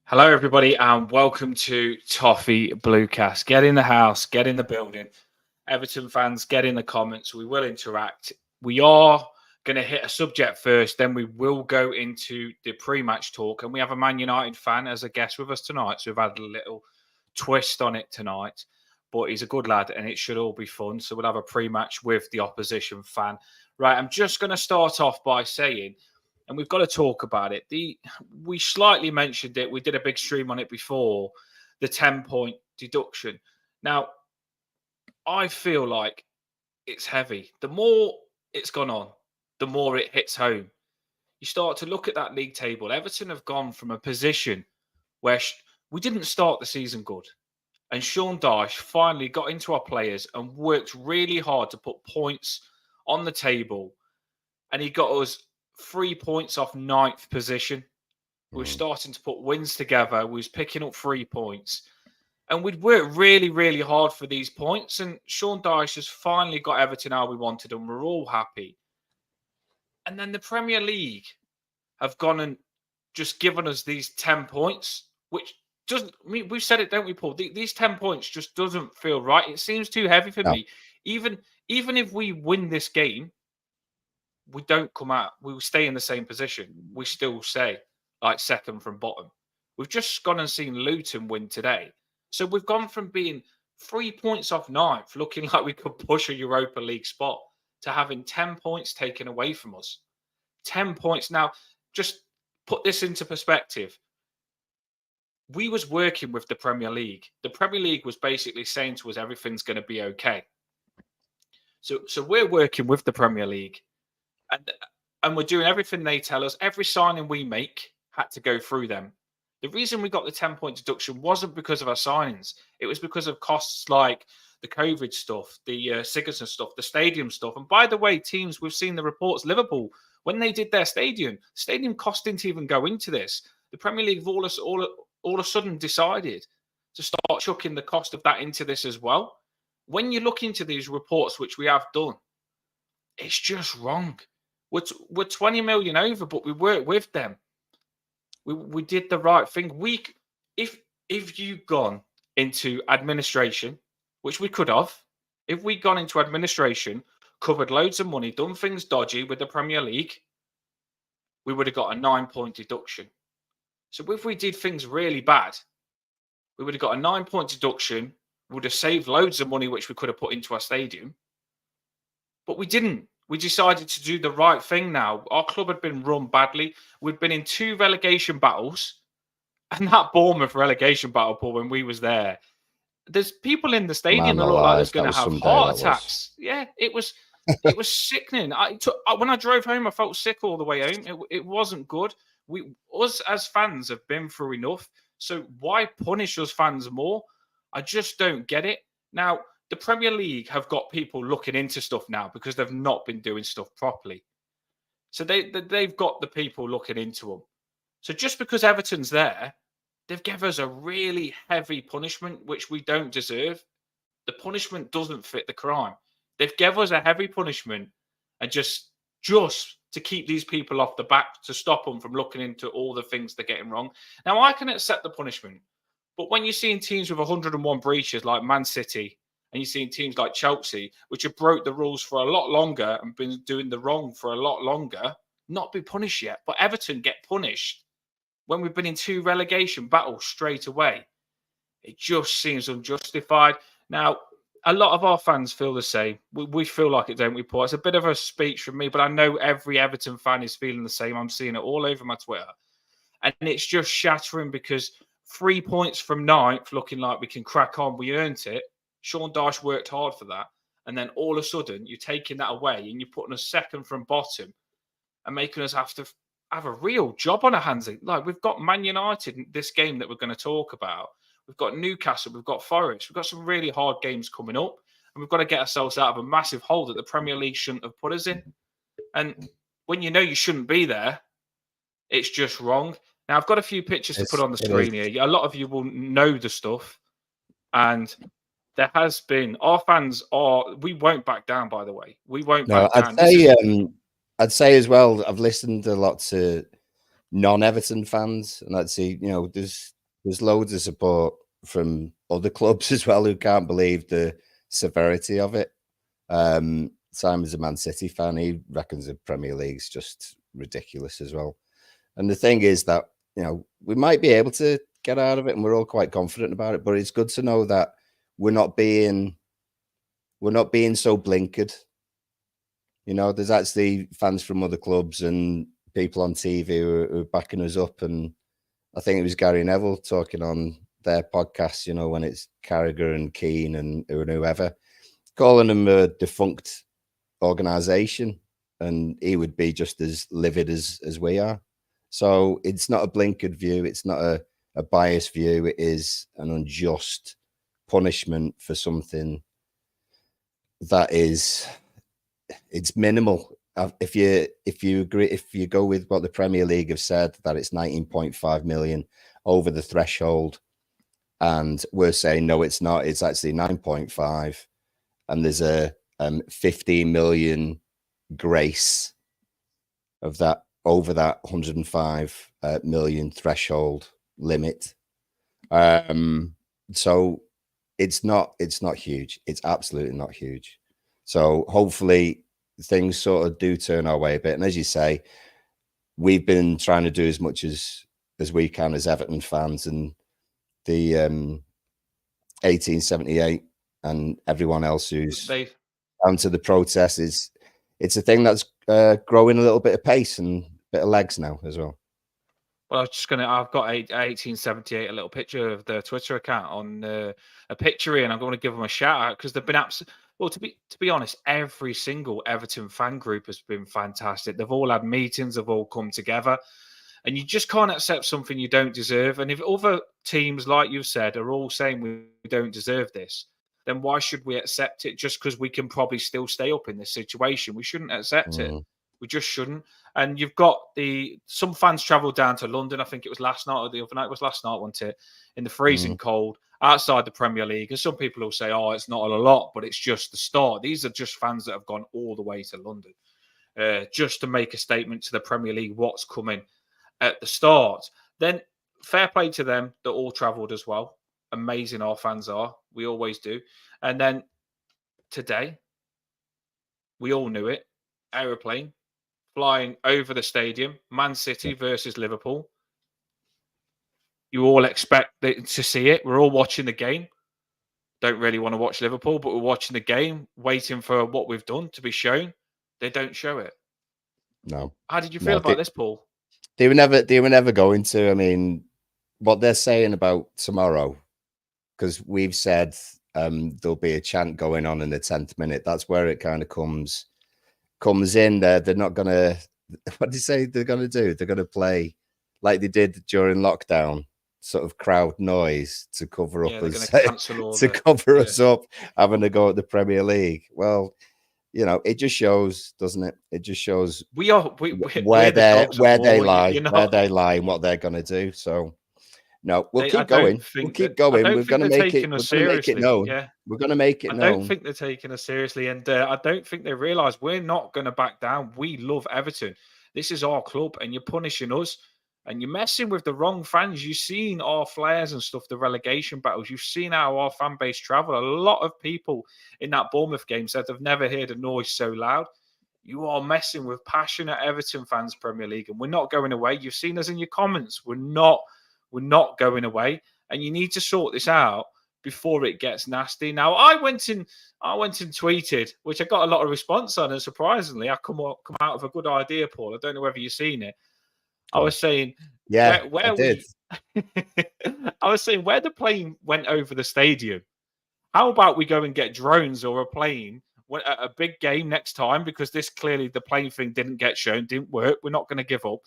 Hello, everybody, and welcome to Toffee Bluecast. Get in the house, get in the building. Everton fans, get in the comments. We will interact. We are going to hit a subject first, then we will go into the pre-match talk. And we have a Man United fan as a guest with us tonight, so we've had a little twist on it tonight. But he's a good lad, and it should all be fun. So we'll have a pre-match with the opposition fan. Right, I'm just going to start off by saying, and we've got to talk about it. We slightly mentioned it. We did a big stream on it before, the 10-point deduction. Now, I feel like it's heavy. The more it's gone on, the more it hits home. You start to look at that league table. Everton have gone from a position where we didn't start the season good. And Sean Dyche finally got into our players and worked really hard to put points on the table. And he got us 3 points off ninth position. We were starting to put wins together. We was picking up 3 points. And we'd worked really, really hard for these points. And Sean Dyche has finally got Everton how we wanted, and we're all happy. And then the Premier League have gone and just given us these 10 points, which doesn't, I mean, we've said it, don't we, Paul? These 10 points just doesn't feel right. It seems too heavy for me. Even if we win this game, we don't come out. We will stay in the same position. We still stay like second from bottom. We've just gone and seen Luton win today. So we've gone from being 3 points off ninth, looking like we could push a Europa League spot, to having 10 points taken away from us. 10 points. Now, just put this into perspective. We was working with the Premier League. The Premier League was basically saying to us, everything's going to be okay. So we're working with the Premier League. And we're doing everything they tell us. Every signing we make had to go through them. The reason we got the 10-point deduction wasn't because of our signings. It was because of costs like the COVID stuff, the Sigurdsson stuff, the stadium stuff. And by the way, teams, we've seen the reports, Liverpool, when they did their stadium cost didn't even go into this. The Premier League all of a sudden decided to start chucking the cost of that into this as well. When you look into these reports, which we have done, it's just wrong. We're 20 million over, but we worked with them. We did the right thing. If you'd gone into administration, which we could have, if we'd gone into administration, covered loads of money, done things dodgy with the Premier League, we would have got a 9-point deduction. So if we did things really bad, we would have got a 9-point deduction, would have saved loads of money, which we could have put into our stadium. But we didn't. We decided to do the right thing now. Our club had been run badly. We'd been in 2 relegation battles. And that Bournemouth relegation battle, Paul, when we was there, there's people in the stadium that looked like they was going to have heart attacks. Yeah, it was sickening. When I drove home, I felt sick all the way home. It wasn't good. Us as fans have been through enough. So why punish us fans more? I just don't get it. Now, the Premier League have got people looking into stuff now because they've not been doing stuff properly. So they've got the people looking into them. So just because Everton's there, they've given us a really heavy punishment, which we don't deserve. The punishment doesn't fit the crime. They've given us a heavy punishment and just to keep these people off the back, to stop them from looking into all the things they're getting wrong. Now, I can accept the punishment. But when you're seeing teams with 101 breaches like Man City, and you're seeing teams like Chelsea, which have broke the rules for a lot longer and been doing the wrong for a lot longer, not be punished yet. But Everton get punished when we've been in 2 relegation battles straight away. It just seems unjustified. Now, a lot of our fans feel the same. We feel like it, don't we, Paul? It's a bit of a speech from me, but I know every Everton fan is feeling the same. I'm seeing it all over my Twitter. And it's just shattering because 3 points from ninth, looking like we can crack on, we earned it. Sean Dyche worked hard for that. And then all of a sudden, you're taking that away and you're putting us second from bottom and making us have to have a real job on our hands. Like, we've got Man United in this game that we're going to talk about. We've got Newcastle. We've got Forest. We've got some really hard games coming up. And we've got to get ourselves out of a massive hole that the Premier League shouldn't have put us in. And when you know you shouldn't be there, it's just wrong. Now, I've got a few pictures to put on the screen here. A lot of you will know the stuff. And there has been, our fans we won't back down, by the way. We won't back down. I'd say as well, I've listened a lot to non-Everton fans, and I'd say, there's there's loads of support from other clubs as well who can't believe the severity of it. Simon's a Man City fan. He reckons the Premier League's just ridiculous as well. And the thing is that, we might be able to get out of it, and we're all quite confident about it, but it's good to know that we're not being so blinkered. There's actually fans from other clubs and people on TV who are backing us up. And I think it was Gary Neville talking on their podcast, when it's Carragher and Keane and whoever, calling them a defunct organisation, and he would be just as livid as we are. So it's not a blinkered view. It's not a biased view. It is an unjust punishment for something that it's minimal. If you agree, if you go with what the Premier League have said, that it's 19.5 million over the threshold, and we're saying no, it's not. It's actually 9.5, and there's a 15 million grace of that over that 105 million threshold limit. So it's not huge. It's absolutely not huge. So hopefully things sort of do turn our way a bit. And as you say, we've been trying to do as much as we can as Everton fans, and the 1878 and everyone else who's down to the protest it's a thing that's growing a little bit of pace and a bit of legs now as well. Well, I've got 1878, a little picture of the Twitter account on a picture here, and I'm going to give them a shout out because they've been well, to be honest, every single Everton fan group has been fantastic. They've all had meetings, they've all come together, and you just can't accept something you don't deserve. And if other teams, like you said, are all saying we don't deserve this, then why should we accept it just because we can probably still stay up in this situation? We shouldn't accept it. We just shouldn't. And you've got some fans travelled down to London. I think it was last night or the other night. It was last night, wasn't it? In the freezing cold outside the Premier League. And some people will say, oh, it's not a lot, but it's just the start. These are just fans that have gone all the way to London just to make a statement to the Premier League what's coming at the start. Then fair play to them that all travelled as well. Amazing our fans are. We always do. And then today, we all knew it. Aeroplane flying over the stadium, Man City versus Liverpool. You all expect to see it. We're all watching the game. Don't really want to watch Liverpool, but we're watching the game, waiting for what we've done to be shown. They don't show it. No. How did you feel about this, Paul? They were never going to. I mean, what they're saying about tomorrow, because we've said there'll be a chant going on in the 10th minute. That's where it kind of comes in there. They're not going to, what did you say they're going to do? They're going to play like they did during lockdown, sort of crowd noise to cover up us up having to go at the Premier League. Well, it just shows, doesn't it? It just shows where they lie and what they're going to do. So no, we'll keep going. We're going to make it. We're going to make it known. Yeah. We're going to make it known. I don't think they're taking us seriously, and I don't think they realise we're not going to back down. We love Everton. This is our club, and you're punishing us, and you're messing with the wrong fans. You've seen our flares and stuff, the relegation battles. You've seen how our fan base travel. A lot of people in that Bournemouth game said they've never heard a noise so loud. You are messing with passionate Everton fans, Premier League, and we're not going away. You've seen us in your comments. We're not going away, and you need to sort this out before it gets nasty. Now, I went and tweeted, which I got a lot of response on, and surprisingly, I come out of a good idea, Paul. I don't know whether you've seen it. I was saying, I did. I was saying where the plane went over the stadium. How about we go and get drones or a plane at a big game next time? Because this clearly the plane thing didn't get shown, didn't work. We're not going to give up.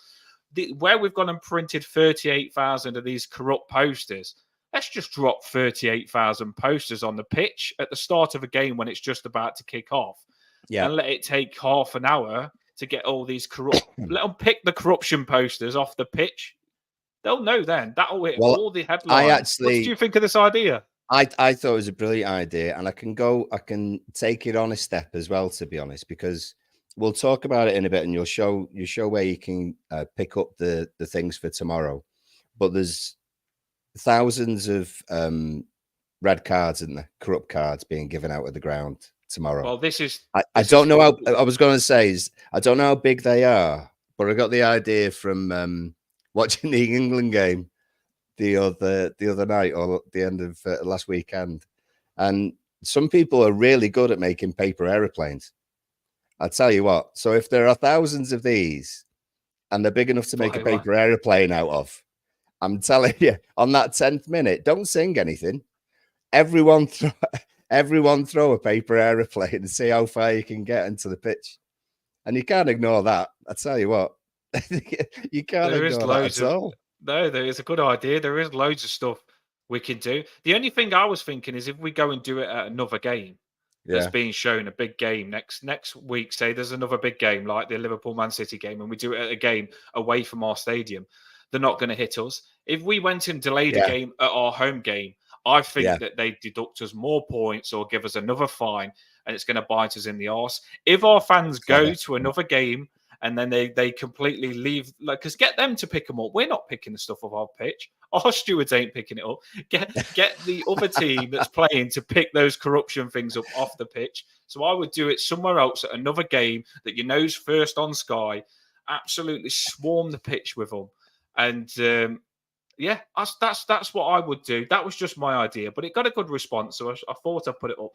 Where we've gone and printed 38,000 of these corrupt posters, let's just drop 38,000 posters on the pitch at the start of a game when it's just about to kick off. Yeah. And let it take half an hour to get all these corrupt. Let them pick the corruption posters off the pitch. They'll know then. That'll hit all the headlines. What did you think of this idea? I thought it was a brilliant idea, and I can take it on a step as well, to be honest, because we'll talk about it in a bit, and you'll show where you can pick up the things for tomorrow. But there's thousands of red cards and the corrupt cards being given out of the ground tomorrow. Well, I don't know how. I was going to say is I don't know how big they are, but I got the idea from watching the England game the other night or the end of last weekend, and some people are really good at making paper aeroplanes. I'll tell you what. So if there are thousands of these, and they're big enough to make a paper aeroplane out of, I'm telling you, on that 10th minute, don't sing anything. Everyone throw a paper aeroplane and see how far you can get into the pitch. And you can't ignore that. I tell you what, you can't ignore that at all. No, there is a good idea. There is loads of stuff we can do. The only thing I was thinking is if we go and do it at another game that's being shown, a big game next week, say there's another big game like the Liverpool Man City game, and we do it at a game away from our stadium, they're not going to hit us. If we went and delayed a game at our home game, I think that they deduct us more points or give us another fine, and it's going to bite us in the arse. If our fans go to another game and then they completely leave, like, because get them to pick them up. We're not picking the stuff off our pitch. Our stewards ain't picking it up. Get the other team that's playing to pick those corruption things up off the pitch. So I would do it somewhere else at another game that you know's first on Sky. Absolutely swarm the pitch with them, and yeah, that's what I would do. That was just my idea, but it got a good response, so I thought I'd put it up.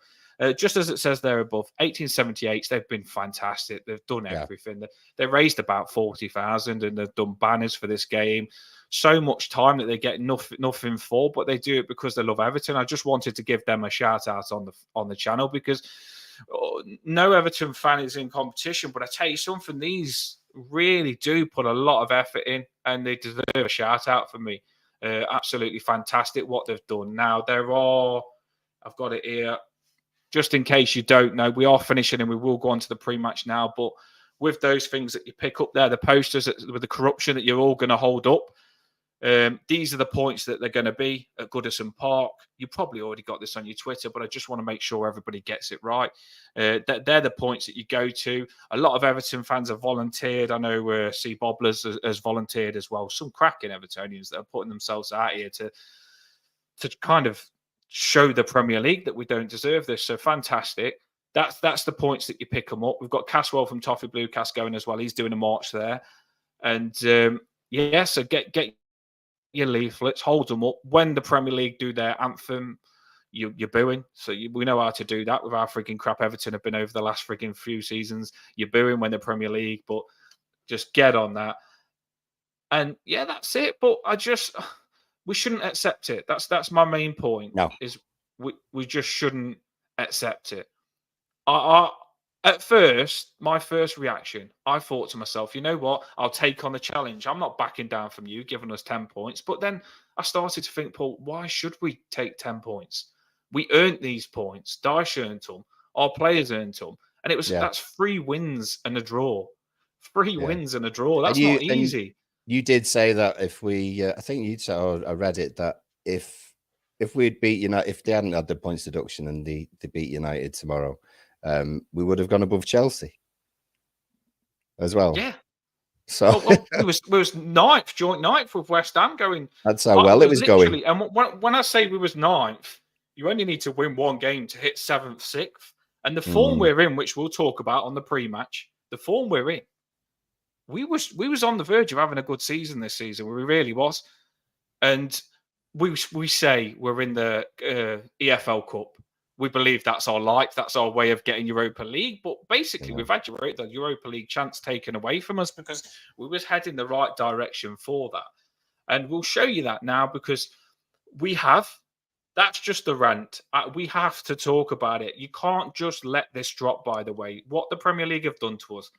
Just as it says there above, 1878s, they've been fantastic. They've done everything. They raised about 40,000 and they've done banners for this game. So much time that they get nothing for, but they do it because they love Everton. I just wanted to give them a shout out on the channel because no Everton fan is in competition, but I tell you something, these really do put a lot of effort in and they deserve a shout out from me. Absolutely fantastic what they've done. Now, I've got it here, just in case you don't know, we are finishing and we will go on to the pre-match now, but with those things that you pick up there, the posters with the corruption that you're all going to hold up, these are the points that they're going to be at Goodison Park. You probably already got this on your Twitter, but I just want to make sure everybody gets it right. They're the points that you go to. A lot of Everton fans have volunteered. I know C. Bobblers has volunteered as well. Some cracking Evertonians that are putting themselves out here to kind of show the Premier League that we don't deserve this. So fantastic. That's the points that you pick them up. We've got Caswell from Toffee Bluecast going as well. He's doing a march there. And so get your leaflets, hold them up. When the Premier League do their anthem, you're booing. So we know how to do that with our frigging crap Everton have been over the last frigging few seasons. You're booing when the Premier League, but just get on that. And yeah, that's it. But we shouldn't accept it. That's my main point. No. Is we just shouldn't accept it. At first, my first reaction, I thought to myself, you know what? I'll take on the challenge. I'm not backing down from you, giving us 10 points. But then I started to think, Paul, why should we take 10 points? We earned these points. Dyche earned them. Our players earned them. And that's 3 wins and a draw. 3 wins and a draw. That's not easy. You did say that if we, I think you said, or I read it, that if we'd beat United, if they hadn't had the points deduction and they beat United tomorrow, we would have gone above Chelsea as well. Yeah. So we was ninth, joint ninth with West Ham going. That's how well it was going. And when I say we was ninth, you only need to win one game to hit 7th, 6th. And the form we're in, which we'll talk about on the pre-match, the form we're in, we was on the verge of having a good season this season. We really was. And we say we're in the EFL Cup. We believe that's our life. That's our way of getting Europa League. But basically, we've had the Europa League chance taken away from us because we was heading the right direction for that. And we'll show you that now because we have. That's just the rant. We have to talk about it. You can't just let this drop, by the way. What the Premier League have done to us.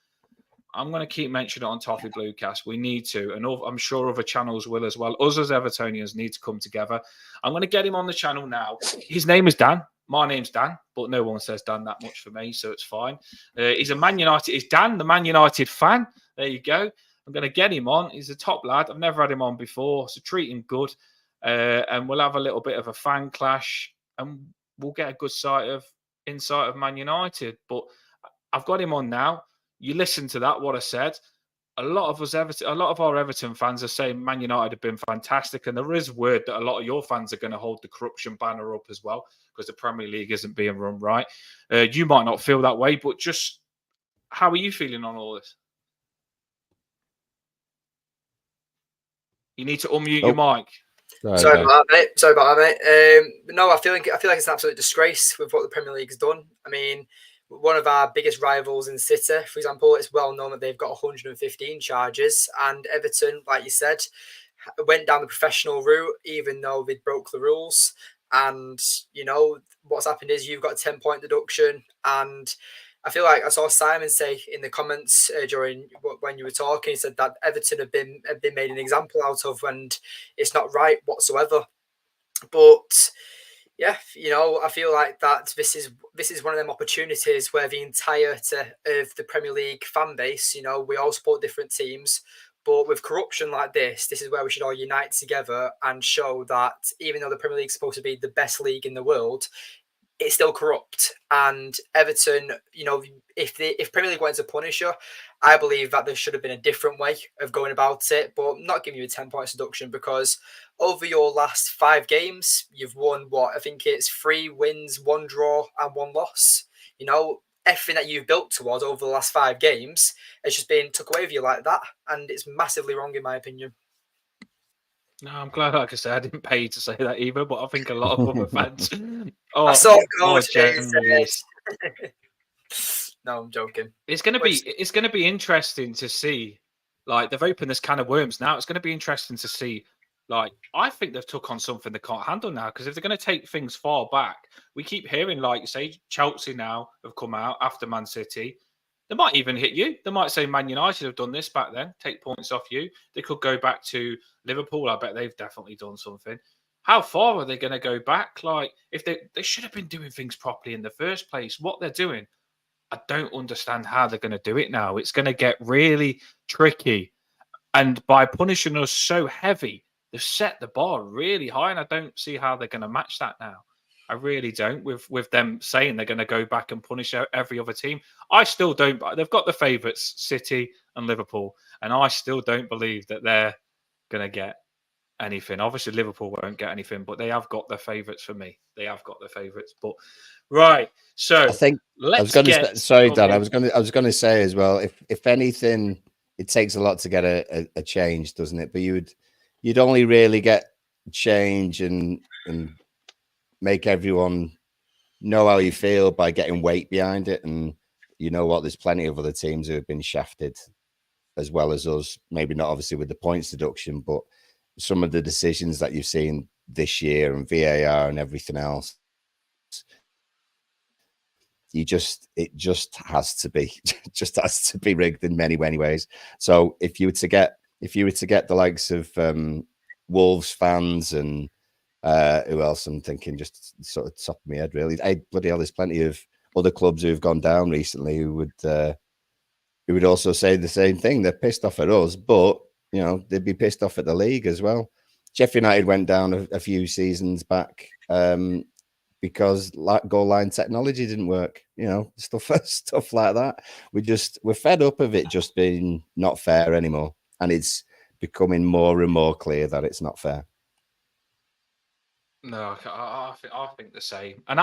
I'm going to keep mentioning it on Toffee Bluecast. We need to, and I'm sure other channels will as well. Us as Evertonians need to come together. I'm going to get him on the channel now. His name is Dan. My name's Dan, but no one says Dan that much for me, so it's fine. He's a Man United. Is Dan the Man United fan? There you go. I'm going to get him on. He's a top lad. I've never had him on before, so treat him good. And we'll have a little bit of a fan clash, and we'll get a good insight of Man United. But I've got him on now. You listen to that, what I said. a lot of our Everton fans are saying Man United have been fantastic, and there is word that a lot of your fans are going to hold the corruption banner up as well because the Premier League isn't being run right. You might not feel that way, but just how are you feeling on all this? You need to unmute your mic. Sorry about that, mate. No, I feel like it's an absolute disgrace with what the Premier League has done. I mean, one of our biggest rivals in City, for example, it's well known that they've got 115 charges, and Everton, like you said, went down the professional route, even though they broke the rules. And you know what's happened is you've got a 10-point deduction, and I feel like I saw Simon say in the comments during when you were talking, he said that Everton have been made an example out of, and it's not right whatsoever. But yeah, you know, I feel like that this is one of them opportunities where the entirety of the Premier League fan base, you know, we all support different teams, but with corruption like this is where we should all unite together and show that even though the Premier League is supposed to be the best league in the world, it's still corrupt. And Everton, you know, if Premier League wanted to punish you, I believe that there should have been a different way of going about it, but not giving you a 10-point deduction, because over your last 5 games, you've won what I think it's 3 wins, 1 draw, and 1 loss. You know, everything that you've built towards over the last 5 games has just been took away with you like that, and it's massively wrong in my opinion. No, I'm glad, like I said, I didn't pay you to say that either, but I think a lot of other fans I saw generally. No, I'm joking. It's going to be interesting to see. Like, they've opened this can of worms now. It's going to be interesting to see. Like, I think they've took on something they can't handle now, because if they're going to take things far back, we keep hearing, like, say, Chelsea now have come out after Man City. They might even hit you. They might say Man United have done this back then, take points off you. They could go back to Liverpool. I bet they've definitely done something. How far are they going to go back? Like, if they should have been doing things properly in the first place. What they're doing, I don't understand how they're going to do it now. It's going to get really tricky. And by punishing us so heavy, they've set the bar really high, and I don't see how they're going to match that now. I really don't. With them saying they're going to go back and punish every other team, I still don't. They've got the favourites, City and Liverpool, and I still don't believe that they're going to get anything. Obviously, Liverpool won't get anything, but they have got the favourites for me. They have got the favourites. But right, so I think sorry, Dan. I was going to say as well. If anything, it takes a lot to get a change, doesn't it? But you'd only really get change and make everyone know how you feel by getting weight behind it. And you know what? There's plenty of other teams who have been shafted as well as us. Maybe not obviously with the points deduction, but some of the decisions that you've seen this year and VAR and everything else, it just has to be rigged in many ways. So if you were to get the likes of Wolves fans and who else I'm thinking, just sort of top of my head really, bloody hell, there's plenty of other clubs who've gone down recently who would also say the same thing. They're pissed off at us, but you know, they'd be pissed off at the league as well. Sheffield United went down a few seasons back because goal line technology didn't work. You know, stuff like that. We're fed up of it just being not fair anymore, and it's becoming more and more clear that it's not fair. No, I think the same, and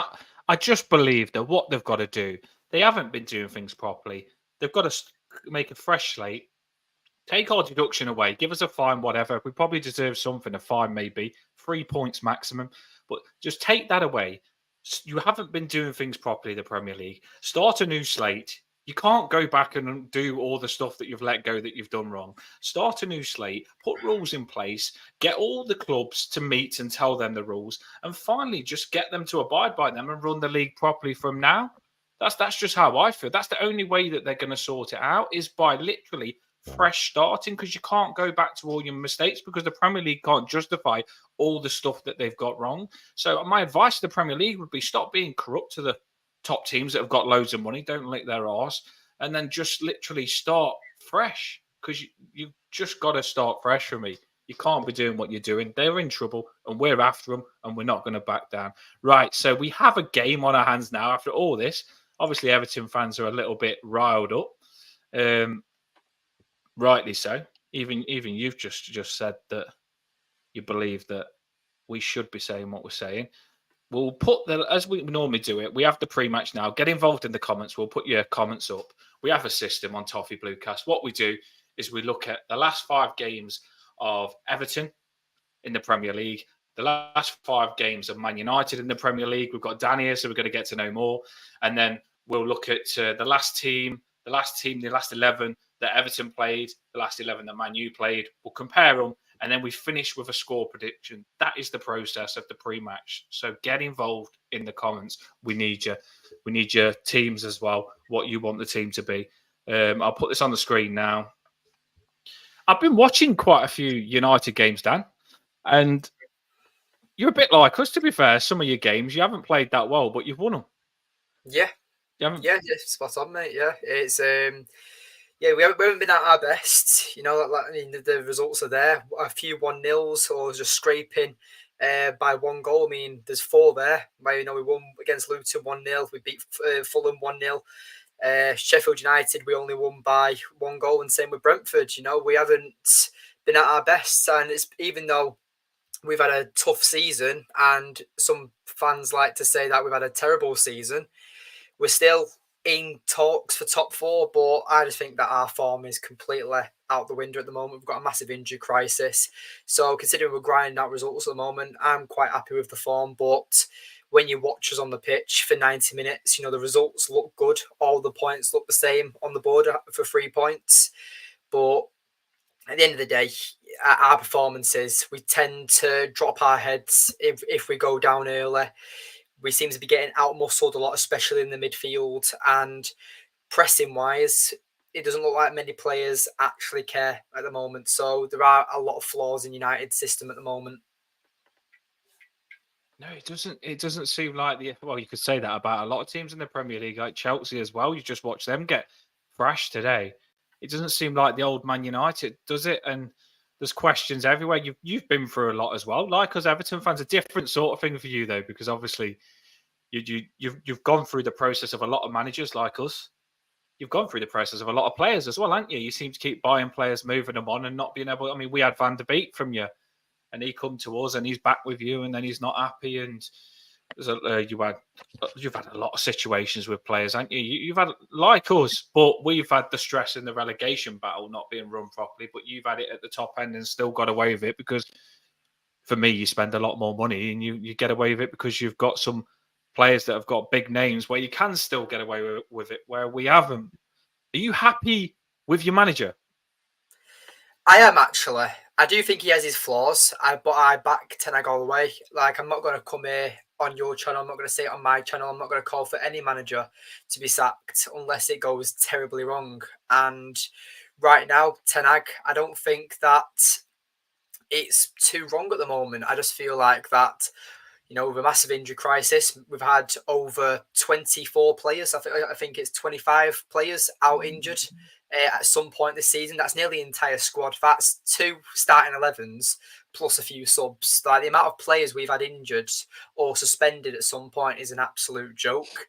I just believe that what they've got to do, they haven't been doing things properly. They've got to make a fresh slate. Take our deduction away. Give us a fine, whatever. We probably deserve something, a fine maybe. 3 points maximum. But just take that away. You haven't been doing things properly, the Premier League. Start a new slate. You can't go back and do all the stuff that you've let go that you've done wrong. Start a new slate. Put rules in place. Get all the clubs to meet and tell them the rules. And finally, just get them to abide by them and run the league properly from now. That's just how I feel. That's the only way that they're going to sort it out, is by literally fresh starting, because you can't go back to all your mistakes, because the Premier League can't justify all the stuff that they've got wrong. So my advice to the Premier League would be stop being corrupt to the top teams that have got loads of money. Don't lick their arse, and then just literally start fresh, because you just got to start fresh for me. You can't be doing what you're doing. They're in trouble, and we're after them, and we're not going to back down. Right, so we have a game on our hands now after all this. Obviously, Everton fans are a little bit riled up. rightly so. Even you've just said that you believe that we should be saying what we're saying. We'll put as we normally do it. We have the pre-match now. Get involved in the comments. We'll put your comments up. We have a system on Toffee Bluecast. What we do is we look at the last 5 games of Everton in the Premier League, the last 5 games of Man United in the Premier League. We've got Dan here, so we're going to get to know more. And then we'll look at the last 11 that Everton played, the last 11 that Man U played. We'll compare them, and then we finish with a score prediction. That is the process of the pre-match. So get involved in the comments. We need you. We need your teams as well, what you want the team to be. I'll put this on the screen now. I've been watching quite a few United games, Dan, and you're a bit like us, to be fair. Some of your games, you haven't played that well, but you've won them. Yeah. Yeah, spot on, mate. Yeah, it's we haven't been at our best. You know, I mean, the results are there. A few 1-0s or just scraping by 1 goal. I mean, there's 4 there. We won against Luton 1-0. We beat Fulham 1-0. Sheffield United, we only won by 1 goal, and same with Brentford. You know, we haven't been at our best, and it's even though we've had a tough season, and some fans like to say that we've had a terrible season, we're still in talks for top 4, but I just think that our form is completely out the window at the moment. We've got a massive injury crisis. So considering we're grinding out results at the moment, I'm quite happy with the form. But when you watch us on the pitch for 90 minutes, the results look good. All the points look the same on the board for 3 points. But at the end of the day, our performances, we tend to drop our heads if we go down early. We seem to be getting out-muscled a lot, especially in the midfield. And pressing-wise, it doesn't look like many players actually care at the moment. So there are a lot of flaws in United's system at the moment. No, it doesn't. It doesn't seem like you could say that about a lot of teams in the Premier League, like Chelsea as well. You just watch them get thrashed today. It doesn't seem like the old Man United, does it? And there's questions everywhere. You've been through a lot as well. Like us Everton fans, a different sort of thing for you though, because obviously you've gone through the process of a lot of managers like us. You've gone through the process of a lot of players as well, haven't you? You seem to keep buying players, moving them on, and not being able. I mean, we had Van der Beek from you, and he come to us, and he's back with you, and then he's not happy. And you've had a lot of situations with players, haven't you? You've had like us, but we've had the stress in the relegation battle not being run properly. But you've had it at the top end and still got away with it because, for me, you spend a lot more money and you get away with it because you've got some players that have got big names where you can still get away with it, where we haven't. Are you happy with your manager? I am actually. I do think he has his flaws, but I back Ten Hag all the way. Like, I'm not going to come here on your channel. I'm not going to say it on my channel. I'm not going to call for any manager to be sacked unless it goes terribly wrong. And right now, Ten Hag, I don't think that it's too wrong at the moment. I just feel like that, with a massive injury crisis, we've had over 24 players. I think it's 25 players out injured at some point this season. That's nearly the entire squad. That's 2 starting 11s plus a few subs. Like, the amount of players we've had injured or suspended at some point is an absolute joke.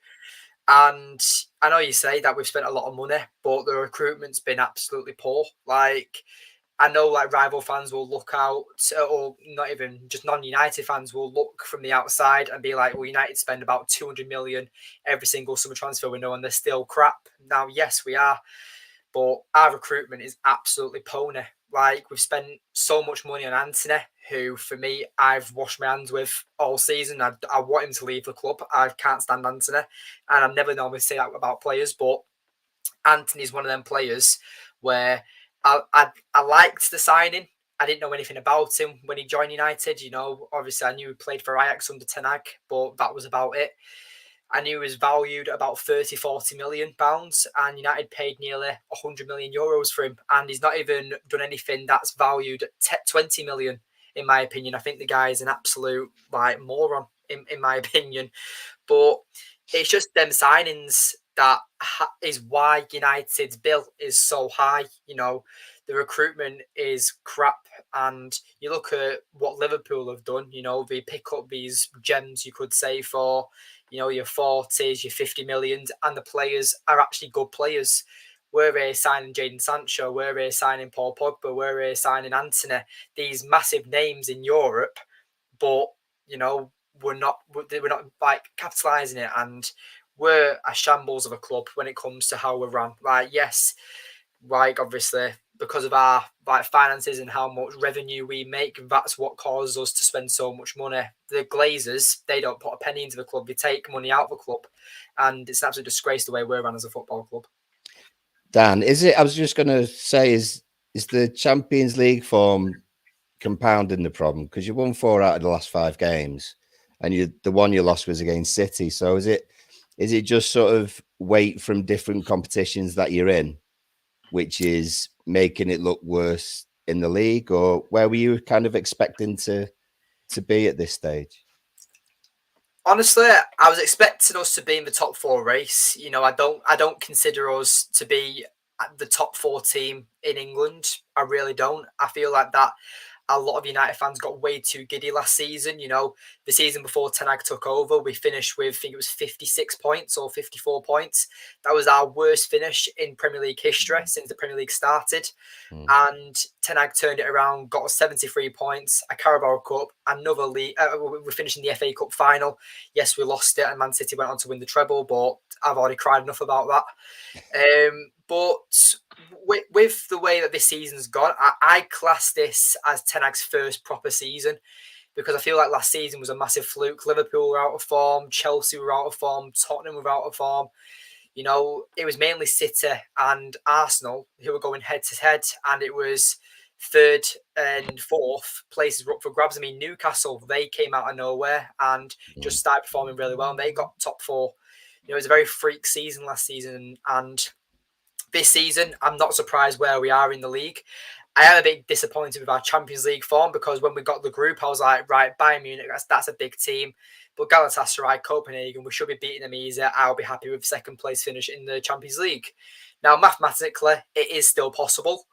And I know you say that we've spent a lot of money, but the recruitment's been absolutely poor. Like, I know like rival fans will look out, or not even just non-United fans will look from the outside and be like, well, United spend about 200 million every single summer transfer window and they're still crap. Now, yes, we are, but our recruitment is absolutely pony. Like, we've spent so much money on Anthony, who for me, I've washed my hands with all season. I want him to leave the club. I can't stand Anthony, and I've never normally say that about players, but Anthony's one of them players where I liked the signing. I didn't know anything about him when he joined United. Obviously I knew he played for Ajax under Ten Hag, but that was about it. I knew he was valued at about 30-40 million pounds, and United paid nearly 100 million euros for him. And he's not even done anything that's valued at 20 million, in my opinion. I think the guy is an absolute moron, in my opinion. But it's just them signings that is why United's bill is so high. The recruitment is crap, and you look at what Liverpool have done. They pick up these gems, you could say, for your 40s, your 50 millions, and the players are actually good players. we're here signing Jadon Sancho, we're here signing Paul Pogba, we're here signing Antony, these massive names in Europe, but we're not like capitalising it, and we're a shambles of a club when it comes to how we're run. Like, yes, like obviously because of our finances and how much revenue we make, that's what causes us to spend so much money. The Glazers, they don't put a penny into the club; they take money out of the club, and it's an absolute disgrace the way we're run as a football club. Dan, is it? I was just going to say, is the Champions League form compounding the problem? Because you won 4 out of the last 5 games, and the one you lost was against City. So is it just sort of weight from different competitions that you're in, which is making it look worse in the league, or where were you kind of expecting to be at this stage? Honestly, I was expecting us to be in the top 4 race. I don't consider us to be the top 4 team in England. I really don't. I feel like that a lot of United fans got way too giddy last season. The season before Ten Hag took over, we finished with, I think it was 56 points or 54 points. That was our worst finish in Premier League history since the Premier League started. And Ten Hag turned it around, got us 73 points, a Carabao Cup, another league. We finished in the FA Cup final. Yes, we lost it, and Man City went on to win the treble, but I've already cried enough about that. But with the way that this season's gone, I class this as Ten Hag's first proper season, because I feel like last season was a massive fluke. Liverpool were out of form, Chelsea were out of form, Tottenham were out of form. It was mainly City and Arsenal who were going head to head, and it was 3rd and 4th places were up for grabs. I mean, Newcastle, they came out of nowhere and just started performing really well, and they got top 4. It was a very freak season last season, and this season, I'm not surprised where we are in the league. I am a bit disappointed with our Champions League form, because when we got the group, I was like, right, Bayern Munich, that's a big team. But Galatasaray, Copenhagen, we should be beating them easy. I'll be happy with 2nd place finish in the Champions League. Now, mathematically, it is still possible.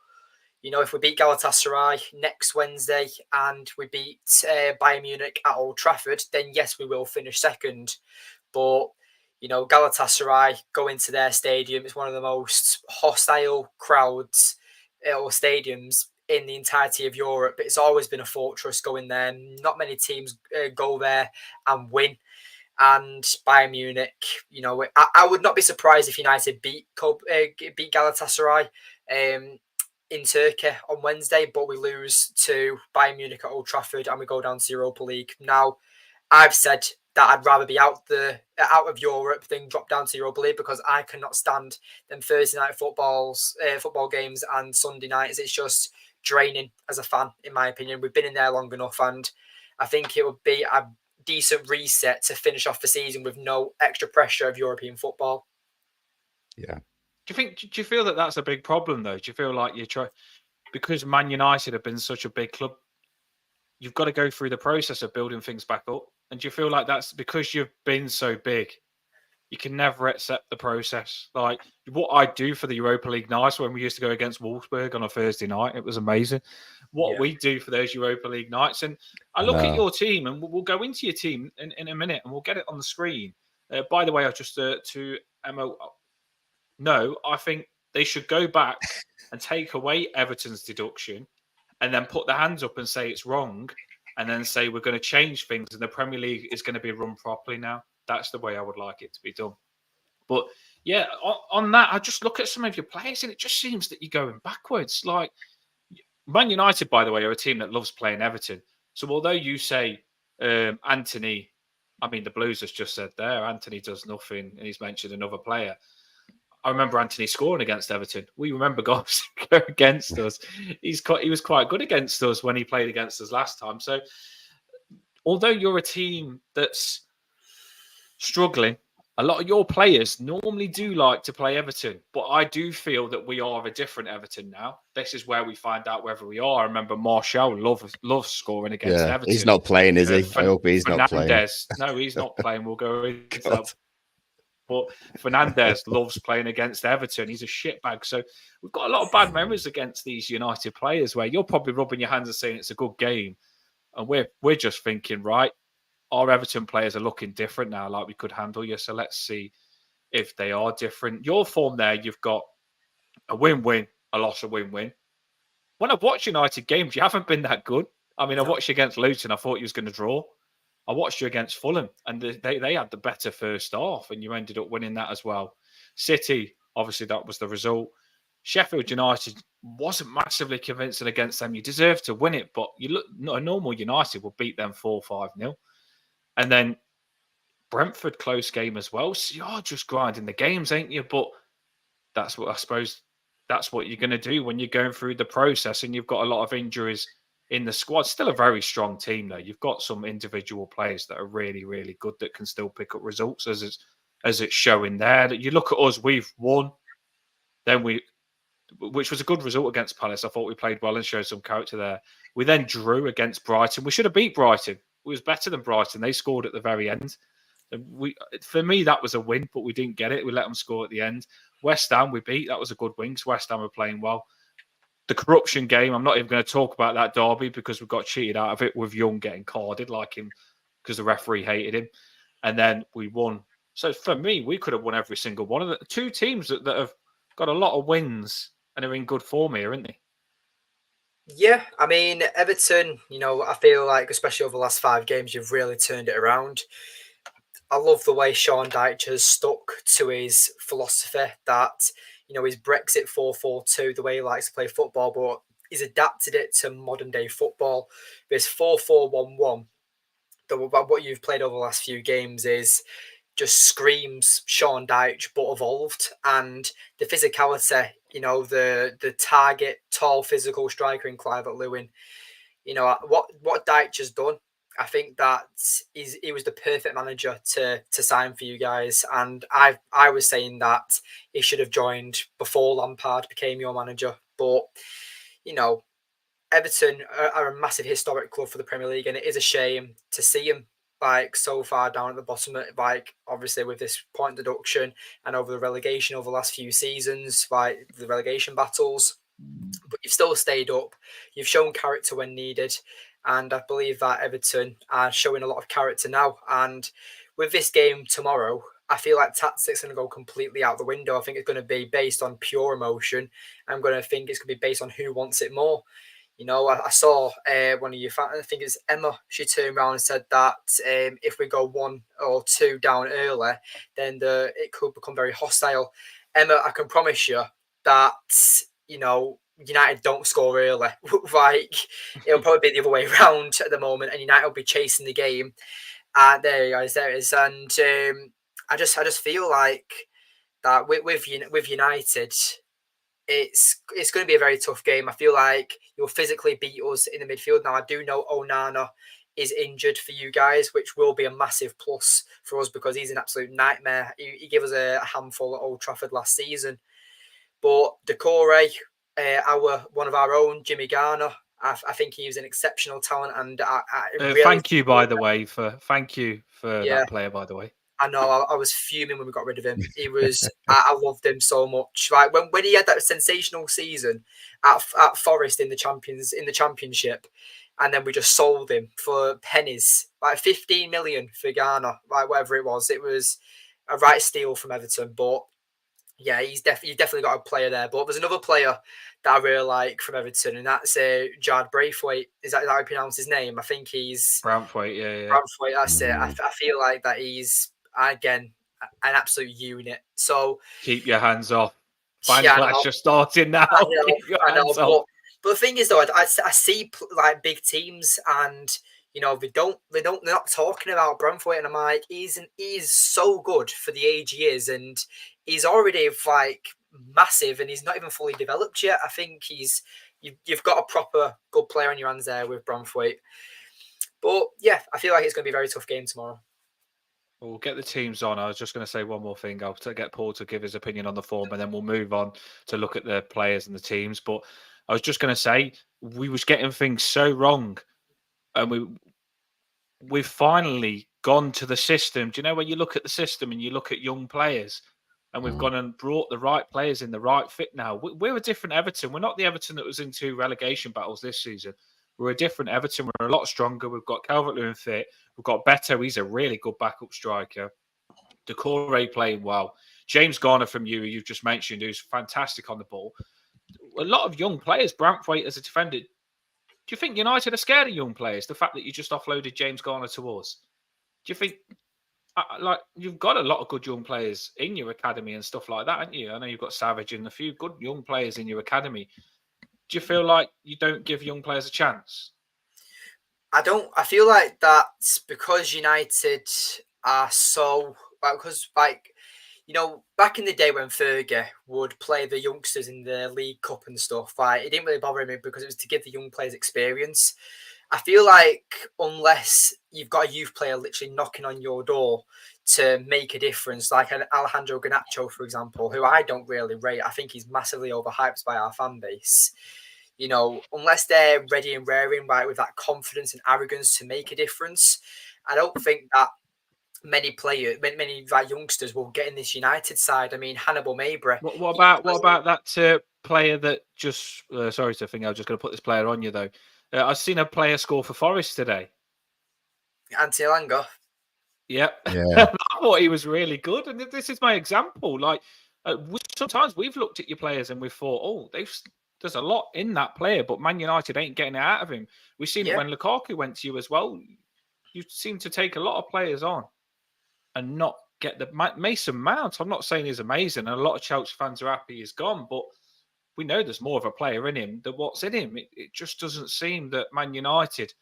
If we beat Galatasaray next Wednesday and we beat Bayern Munich at Old Trafford, then yes, we will finish 2nd. But Galatasaray go into their stadium. It's one of the most hostile crowds or stadiums in the entirety of Europe. It's always been a fortress going there. Not many teams go there and win. And Bayern Munich, I would not be surprised if United beat Galatasaray in Turkey on Wednesday, but we lose to Bayern Munich at Old Trafford and we go down to Europa League. Now, I've said that I'd rather be out of Europe than drop down to Europa League, because I cannot stand them Thursday night football games and Sunday nights. It's just draining as a fan, in my opinion. We've been in there long enough, and I think it would be a decent reset to finish off the season with no extra pressure of European football. Yeah. Do you feel that that's a big problem, though? Do you feel like because Man United have been such a big club, you've got to go through the process of building things back up? And do you feel like that's because you've been so big, you can never accept the process? Like what I do for the Europa League nights when we used to go against Wolfsburg on a Thursday night, it was amazing. What we do for those Europa League nights. And I look at your team, and we'll go into your team in a minute, and we'll get it on the screen. By the way, I just to Emma, no, I think they should go back and take away Everton's deduction, and then put their hands up and say it's wrong, and then say we're going to change things and the Premier League is going to be run properly now. That's the way I would like it to be done. But yeah, on that, I just look at some of your players and it just seems that you're going backwards. Like Man United, by the way, are a team that loves playing Everton. So although you say Anthony, I mean, the Blues has just said there, Anthony does nothing, and he's mentioned another player. I remember Anthony scoring against Everton. We remember goals against us. He was quite good against us when he played against us last time. So although you're a team that's struggling, a lot of your players normally do like to play Everton. But I do feel that we are a different Everton now. This is where we find out whether we are. I remember Martial loves scoring against Everton. He's not playing, is he? I hope he's not playing. No, he's not playing. We'll go into that. But Fernandes loves playing against Everton. He's a shitbag. So we've got a lot of bad memories against these United players where you're probably rubbing your hands and saying it's a good game. And we're just thinking, right, our Everton players are looking different now, like we could handle you. So let's see if they are different. Your form there, you've got a win-win, a loss, a win-win. When I've watched United games, you haven't been that good. I mean, I watched you against Luton. I thought you was going to draw. I watched you against Fulham, and they had the better first half, and you ended up winning that as well. City, obviously, that was the result. Sheffield United wasn't massively convincing against them. You deserve to win it, but you look a normal United will beat them 4-5-0. And then Brentford close game as well. So you're just grinding the games, ain't you? But that's what I suppose that's what you're going to do when you're going through the process and you've got a lot of injuries in the squad. Still a very strong team, though. You've got some individual players that are really, really good that can still pick up results as it's showing there. That you look at us, we've won, which was a good result against Palace. I thought we played well and showed some character there. We then drew against Brighton. We should have beat Brighton. It was better than Brighton. They scored at the very end. For me, that was a win, but we didn't get it. We let them score at the end. West Ham, we beat. That was a good win because West Ham were playing well. The corruption game, I'm not even going to talk about that derby because we got cheated out of it with Young getting carded like him because the referee hated him. And then we won. So for me, we could have won every single one of the two teams that have got a lot of wins and are in good form here, aren't they? Yeah, I mean, Everton, I feel like, especially over the last 5 games, you've really turned it around. I love the way Sean Dyche has stuck to his philosophy that, his Brexit 4-4-2, the way he likes to play football, but he's adapted it to modern day football. This 4-4-1-1, what you've played over the last few games is just screams Sean Dyche, but evolved. And the physicality, the target, tall, physical striker in Clive at Lewin, what Dyche has done, I think that he was the perfect manager to sign for you guys. And I was saying that he should have joined before Lampard became your manager. But, Everton are a massive historic club for the Premier League, and it is a shame to see him so far down at the bottom, obviously with this point deduction and over the relegation over the last few seasons, the relegation battles. But you've still stayed up. You've shown character when needed. And I believe that Everton are showing a lot of character now. And with this game tomorrow, I feel like tactics are going to go completely out the window. I think it's going to be based on pure emotion. I'm going to think it's going to be based on who wants it more. I saw one of your fans, I think it's Emma, she turned around and said that if we go 1 or 2 down early, then it could become very hostile. Emma, I can promise you that, United don't score early. It'll probably be the other way around at the moment, and United will be chasing the game. There you guys, there it is. And I just feel like that with United, it's going to be a very tough game. I feel like you'll physically beat us in the midfield. Now, I do know Onana is injured for you guys, which will be a massive plus for us because he's an absolute nightmare. He gave us a handful at Old Trafford last season. But Decore, one of our own, Jimmy Garner, I think he was an exceptional talent. And really thank you for that player, by the way. I know I was fuming when we got rid of him. He was I loved him so much. Like when he had that sensational season at Forest in the championship, and then we just sold him for pennies, like 15 million for Ghana, like whatever it was. It was a right steal from Everton. But yeah, you've definitely got a player there. But there's another player that I really like from Everton, and that's Jard Braithwaite. Is that how you pronounce his name? I think he's Braithwaite. Yeah. Braithwaite, that's it. I feel like that he's, again, an absolute unit. So keep your hands off. Bangladesh are starting now. I know. But the thing is, though, I see like big teams, and they're not talking about Braithwaite, and I'm like, he's so good for the age he is, and he's already like massive, and he's not even fully developed yet. I think you've got a proper good player on your hands there with Braithwaite. But yeah, I feel like it's going to be a very tough game tomorrow. We'll get the teams on. I was just going to say one more thing. I'll get Paul to give his opinion on the form, and then we'll move on to look at the players and the teams. But I was just going to say we was getting things so wrong, and we've finally gone to the system. Do you know when you look at the system and you look at young players, and we've gone and brought the right players in the right fit now? We're a different Everton. We're not the Everton that was in 2 relegation battles this season. We're a different Everton. We're a lot stronger. We've got Calvert-Lewin fit. We've got Beto. He's a really good backup striker. Decore playing well. James Garner from you've just mentioned, who's fantastic on the ball. A lot of young players, Branthwaite as a defender. Do you think United are scared of young players? The fact that you just offloaded James Garner to us. Do you think, like, you've got a lot of good young players in your academy and stuff like that, haven't you? I know you've got Savage and a few good young players in your academy. Do you feel like you don't give young players a chance? I don't. I feel like that's because United are so because back in the day when Fergie would play the youngsters in the League Cup and stuff, it didn't really bother me because it was to give the young players experience. I feel like unless you've got a youth player literally knocking on your door to make a difference, like an Alejandro Garnacho, for example, who I don't really rate. I think he's massively overhyped by our fan base. Unless they're ready and raring, right, with that confidence and arrogance to make a difference, I don't think that many like youngsters will get in this United side. I mean, Hannibal Mabry. What about that player that just? Sorry to think, I was just going to put this player on you though. I've seen a player score for Forest today. Anthony Elanga. Yep. Yeah. I thought he was really good, and this is my example. Like sometimes we've looked at your players and we've thought, oh, there's a lot in that player, but Man United ain't getting it out of him. We've seen it when Lukaku went to you as well. You seem to take a lot of players on and not get the Mason Mount. I'm not saying he's amazing, and a lot of Chelsea fans are happy he's gone, but we know there's more of a player in him than what's in him. It just doesn't seem that Man United,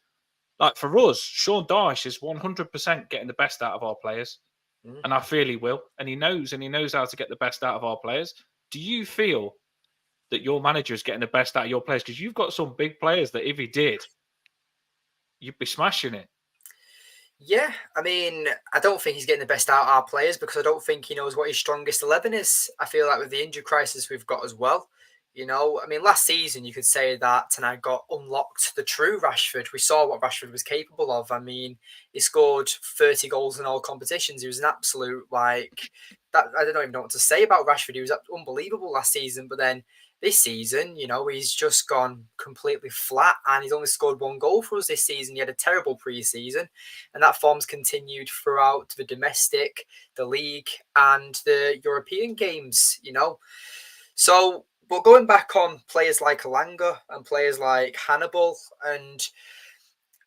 like for us, Sean Dyche is 100% getting the best out of our players, and I feel he will, and he knows how to get the best out of our players. Do you feel that your manager is getting the best out of your players? Because you've got some big players that if he did, you'd be smashing it. Yeah, I mean, I don't think he's getting the best out of our players because I don't think he knows what his strongest 11 is. I feel like with the injury crisis we've got as well, I mean, last season you could say that Tenag got unlocked the true Rashford. We saw what Rashford was capable of. I mean, he scored 30 goals in all competitions. He was an absolute, that. I don't even know what to say about Rashford. He was unbelievable last season, but then this season, he's just gone completely flat and he's only scored 1 goal for us this season. He had a terrible pre-season and that form's continued throughout the domestic, the league and the European games, So, but going back on players like Elanga and players like Hannibal, and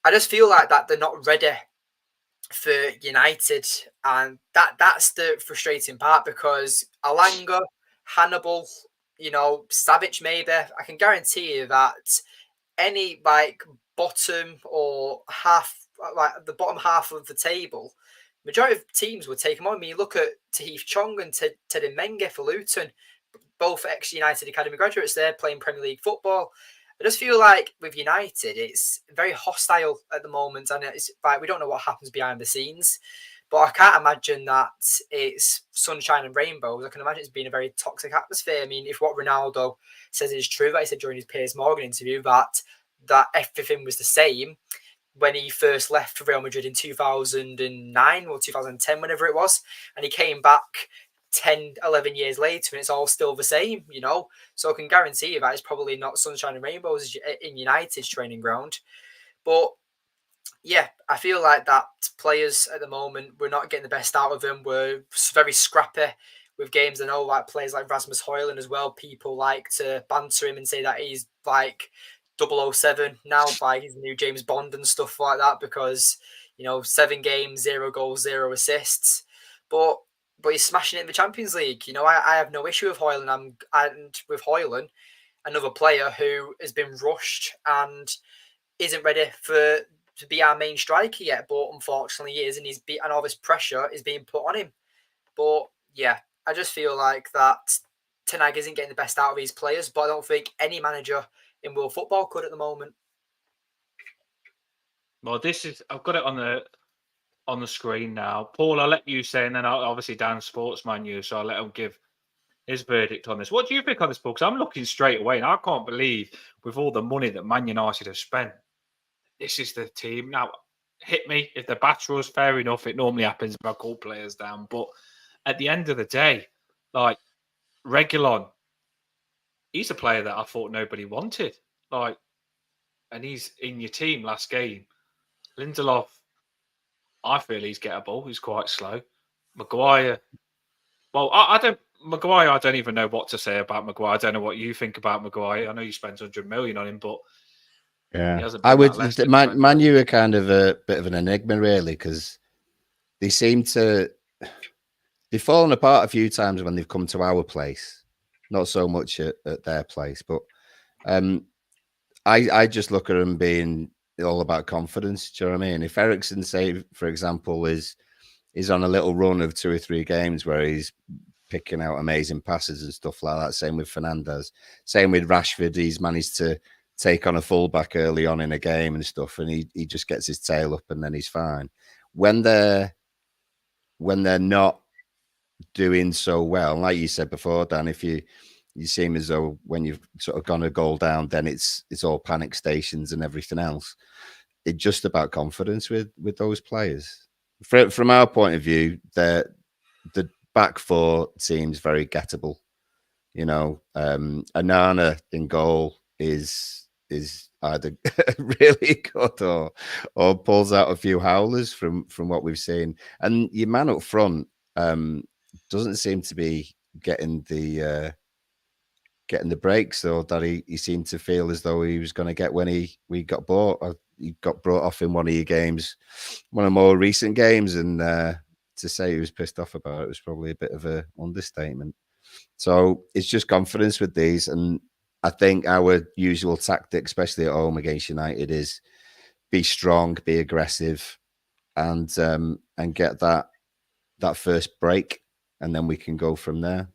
I just feel like that they're not ready for United, and that's the frustrating part because Elanga, Hannibal, Savage maybe, I can guarantee you that any bottom or half, the bottom half of the table, majority of teams would take him on. I mean, you look at Tahith Chong and Teddy Menge for Luton, both ex-United Academy graduates. They're playing Premier League football. I just feel like with United, it's very hostile at the moment, and it's we don't know what happens behind the scenes. But I can't imagine that it's sunshine and rainbows. I can imagine it's been a very toxic atmosphere. I mean, if what Ronaldo says is true, that he said during his Piers Morgan interview that everything was the same when he first left for Real Madrid in 2009 or 2010, whenever it was, and he came back 10, 11 years later and it's all still the same, So I can guarantee you that it's probably not sunshine and rainbows in United's training ground. But yeah, I feel like that players at the moment, we're not getting the best out of them. We're very scrappy with games. I know players like Rasmus Højlund as well. People like to banter him and say that he's like 007 now, by his new James Bond and stuff like that because, 7 games, 0 goals, 0 assists. But he's smashing it in the Champions League. I have no issue with Højlund. And with Højlund, another player who has been rushed and isn't ready to be our main striker yet, but unfortunately he is, and all this pressure is being put on him. But yeah, I just feel like that Tenag isn't getting the best out of these players, but I don't think any manager in world football could at the moment. Well, I've got it on the screen now. Paul, I'll let you say, and then obviously Dan's sportsman you, so I'll let him give his verdict on this. What do you think on this, Paul? Because I'm looking straight away, and I can't believe with all the money that Man United have spent, this is the team. Now, hit me if the batter was fair enough. It normally happens if I call players down, but at the end of the day, like Reguilon, he's a player that I thought nobody wanted. And he's in your team last game. Lindelof, I feel he's gettable. He's quite slow. Maguire, Well, I don't. Maguire, I don't even know what to say about Maguire. I don't know what you think about Maguire. I know you spent 100 million on him, but yeah, he hasn't I been would. that Leicester Man U are kind of a bit of an enigma, really, because they seem to they've fallen apart a few times when they've come to our place. Not so much at their place, but I just look at them being all about confidence. Do you know what I mean? If Eriksen, say for example, is on a little run of 2 or 3 games where he's picking out amazing passes and stuff like that. Same with Fernandes. Same with Rashford. He's managed to take on a fullback early on in a game and stuff, and he just gets his tail up and then he's fine. When they're not doing so well, like you said before, Dan, if you seem as though when you've sort of gone a goal down, then it's all panic stations and everything else. It's just about confidence with those players. From our point of view, the back four seems very gettable. You know, Anana in goal is either really good or pulls out a few howlers from what we've seen. And your man up front doesn't seem to be getting the breaks though that he seemed to feel as though he was going to get when he got bought. He got brought off in one of your games, one of the more recent games, and to say he was pissed off about it was probably a bit of an understatement. So it's just confidence with these, and I think our usual tactic, especially at home against United, is be strong, be aggressive, and get that first break, and then we can go from there.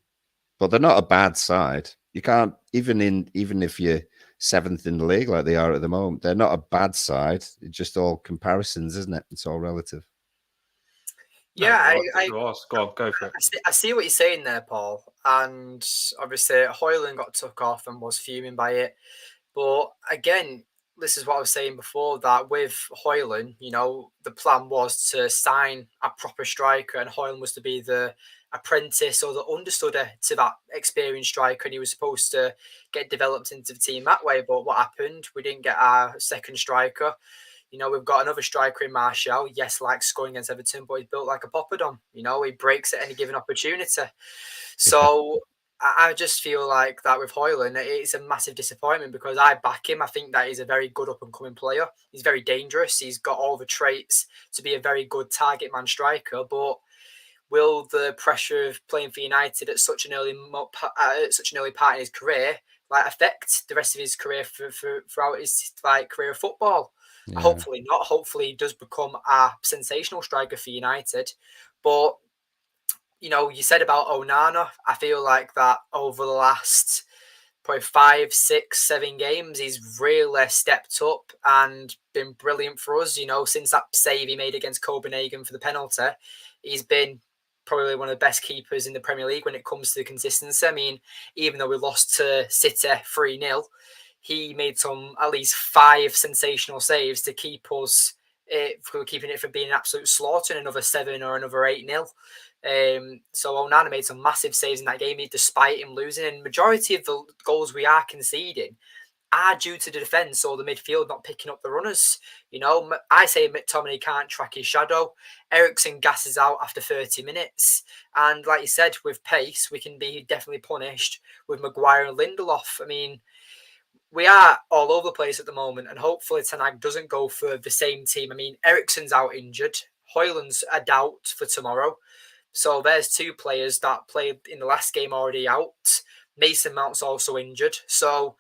But they're not a bad side. You can't even if you're 7th in the league like they are at the moment, they're not a bad side. It's just all comparisons, isn't it? It's all relative. Yeah, Go on, go for it. I see what you're saying there, Paul. And obviously, Højlund got took off and was fuming by it. But again, this is what I was saying before, that with Højlund, you know, the plan was to sign a proper striker, and Højlund was to be the apprentice or the understudy to that experienced striker, and he was supposed to get developed into the team that way. But what happened? We didn't get our second striker. You know, we've got another striker in Martial. Yes, like scoring against Everton, but he's built like a poppadom. You know, he breaks at any given opportunity. So I just feel like that with Højlund, it's a massive disappointment because I back him. I think that he's a very good up-and-coming player. He's very dangerous. He's got all the traits to be a very good target man striker. But will the pressure of playing for United at such an early part in his career affect the rest of his career throughout his career of football? Yeah. Hopefully not. Hopefully he does become a sensational striker for United. But you know, you said about Onana. I feel like that over the last probably 5, 6, 7 games, he's really stepped up and been brilliant for us. You know, since that save he made against Copenhagen for the penalty, he's been probably one of the best keepers in the Premier League when it comes to consistency. I mean, even though we lost to City 3-0, he made at least 5 sensational saves to keep us keeping it from being an absolute slaughter, and another 7 or another 8-0. So Onana made some massive saves in that game despite him losing, and majority of the goals we are conceding are due to the defence or the midfield not picking up the runners. You know, I say McTominay can't track his shadow. Eriksen gasses out after 30 minutes. And like you said, with pace, we can be definitely punished with Maguire and Lindelof. I mean, we are all over the place at the moment, and hopefully Ten Hag doesn't go for the same team. I mean, Eriksen's out injured. Højlund's a doubt for tomorrow. So there's 2 players that played in the last game already out. Mason Mount's also injured. So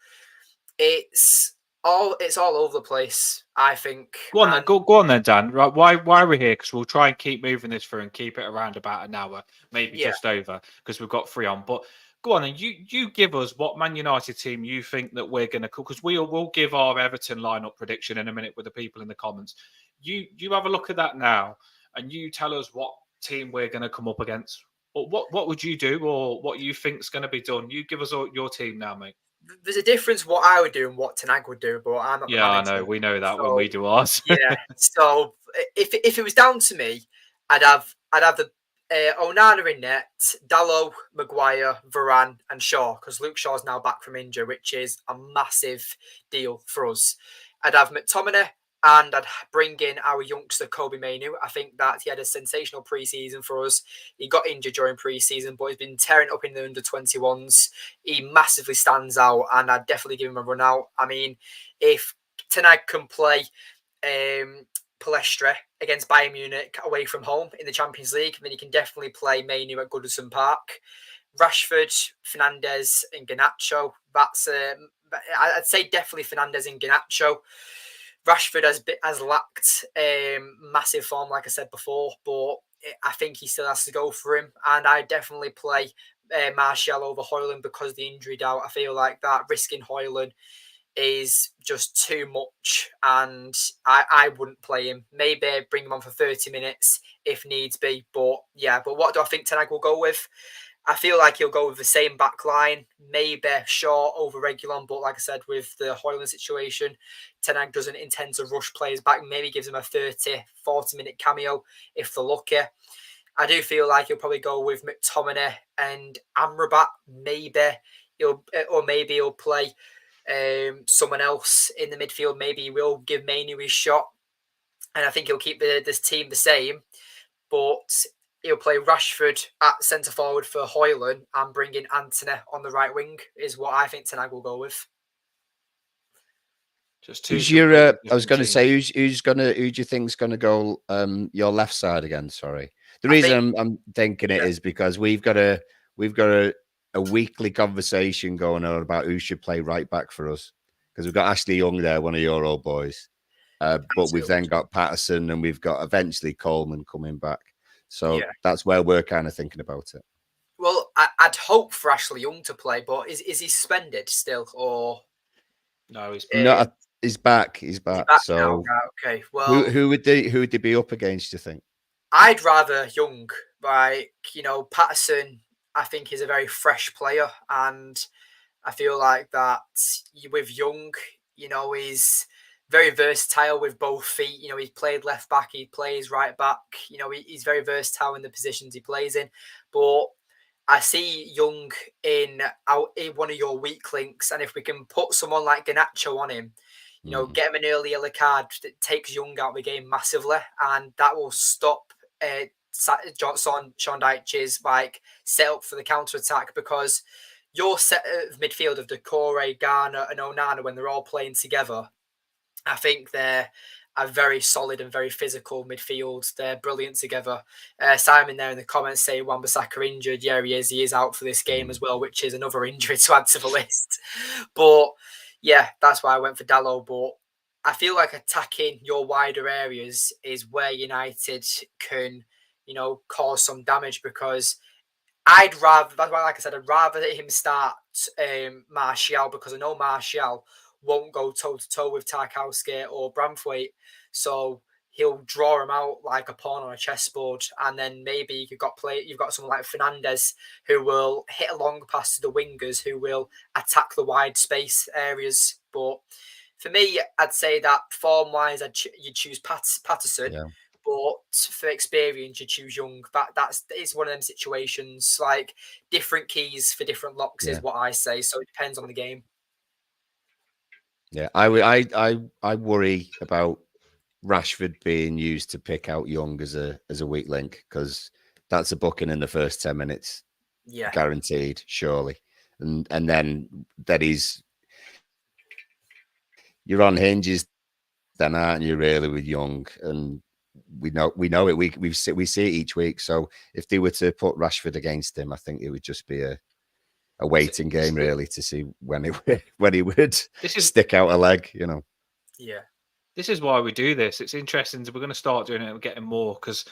it's all over the place, I think. Go on then, Dan. Right, why are we here? Because we'll try and keep moving this through and keep it around about an hour, maybe just over, because we've got 3 on. But go on, and you give us what Man United team you think that we're going to cook, because we'll give our Everton lineup prediction in a minute with the people in the comments. You have a look at that now, and you tell us what team we're going to come up against. Or what would you do, or what you think's going to be done? You give us your team now, mate. There's a difference what I would do and what Ten Hag would do, but I'm not. Yeah, I know. We know that when we do ours. Yeah. So if it was down to me, I'd have the Onana in net, Dalot, Maguire, Varane, and Shaw, because Luke Shaw's now back from injury, which is a massive deal for us. I'd have McTominay, and I'd bring in our youngster Kobe Mainu. I think that he had a sensational preseason for us. He got injured during preseason, but he's been tearing up in the under-21s. He massively stands out, and I'd definitely give him a run out. I mean, if Tenag can play Palestra against Bayern Munich away from home in the Champions League, then he can definitely play Mainu at Goodison Park. Rashford, Fernandes, and Garnacho. I'd say definitely Fernandes and Garnacho. Rashford has lacked massive form, like I said before, but I think he still has to go for him. And I definitely play Martial over Højlund because of the injury doubt. I feel like that risking Højlund is just too much, and I wouldn't play him. Maybe bring him on for 30 minutes if needs be. But what do I think Ten Hag will go with? I feel like he'll go with the same back line, maybe Shaw over Reguilon, but like I said, with the Højlund situation, Ten Hag doesn't intend to rush players back, maybe gives them a 30, 40-minute cameo if they're lucky. I do feel like he'll probably go with McTominay and Amrabat, maybe he'll play someone else in the midfield. Maybe he will give Mainu his shot, and I think he'll keep this team the same, but he'll play Rashford at centre forward for Højlund and bring in Antony on the right wing is what I think Ten Hag will go with. Just two. I was going to say, who do you think's going to go your left side again? Sorry, the reason I'm thinking it is because we've got a weekly conversation going on about who should play right back for us, because we've got Ashley Young there, one of your old boys, but we've then got Patterson and we've got eventually Coleman coming back. So that's where we're kind of thinking about it. Well, I'd hope for Ashley Young to play, but is he suspended still, or no? He's back. He's back. So now. Right, okay. Well, who would they be up against? Do you think? I'd rather Young. Like, Patterson, I think is a very fresh player, and I feel like that with Young, he's very versatile with both feet. He's played left back, he plays right back. He's very versatile in the positions he plays in. But I see Young in one of your weak links, and if we can put someone like Garnacho on him, get him an early yellow card that takes Young out of the game massively, and that will stop Sean Dyche's set up for the counter attack, because your set of midfield of Decore, Garner, and Onana, when they're all playing together, I think they're a very solid and very physical midfield. They're brilliant together. Simon there in the comments saying Wan-Bissaka injured. Yeah, he is. He is out for this game as well, which is another injury to add to the list. But yeah, that's why I went for Dalot. But I feel like attacking your wider areas is where United can, cause some damage, because that's why, like I said, I'd rather him start Martial, because I know Martial won't go toe-to-toe with Tarkowski or Braithwaite, so he'll draw him out like a pawn on a chessboard, and then maybe you've got someone like Fernandes who will hit a long pass to the wingers who will attack the wide space areas. But for me, I'd say that form-wise, you'd choose Patterson. Yeah. But for experience, you choose Young. It's one of them situations. Like, different keys for different locks is what I say. So it depends on the game. Yeah, I worry about Rashford being used to pick out Young as a weak link, because that's a booking in the first 10 minutes, guaranteed, surely. And then you're on hinges, then aren't you really, with Young? And we know it. We see it each week. So if they were to put Rashford against him, I think it would just be a waiting game, really, to see when he would stick out a leg. Yeah. This is why we do this. It's interesting. We're going to start doing it and getting more, because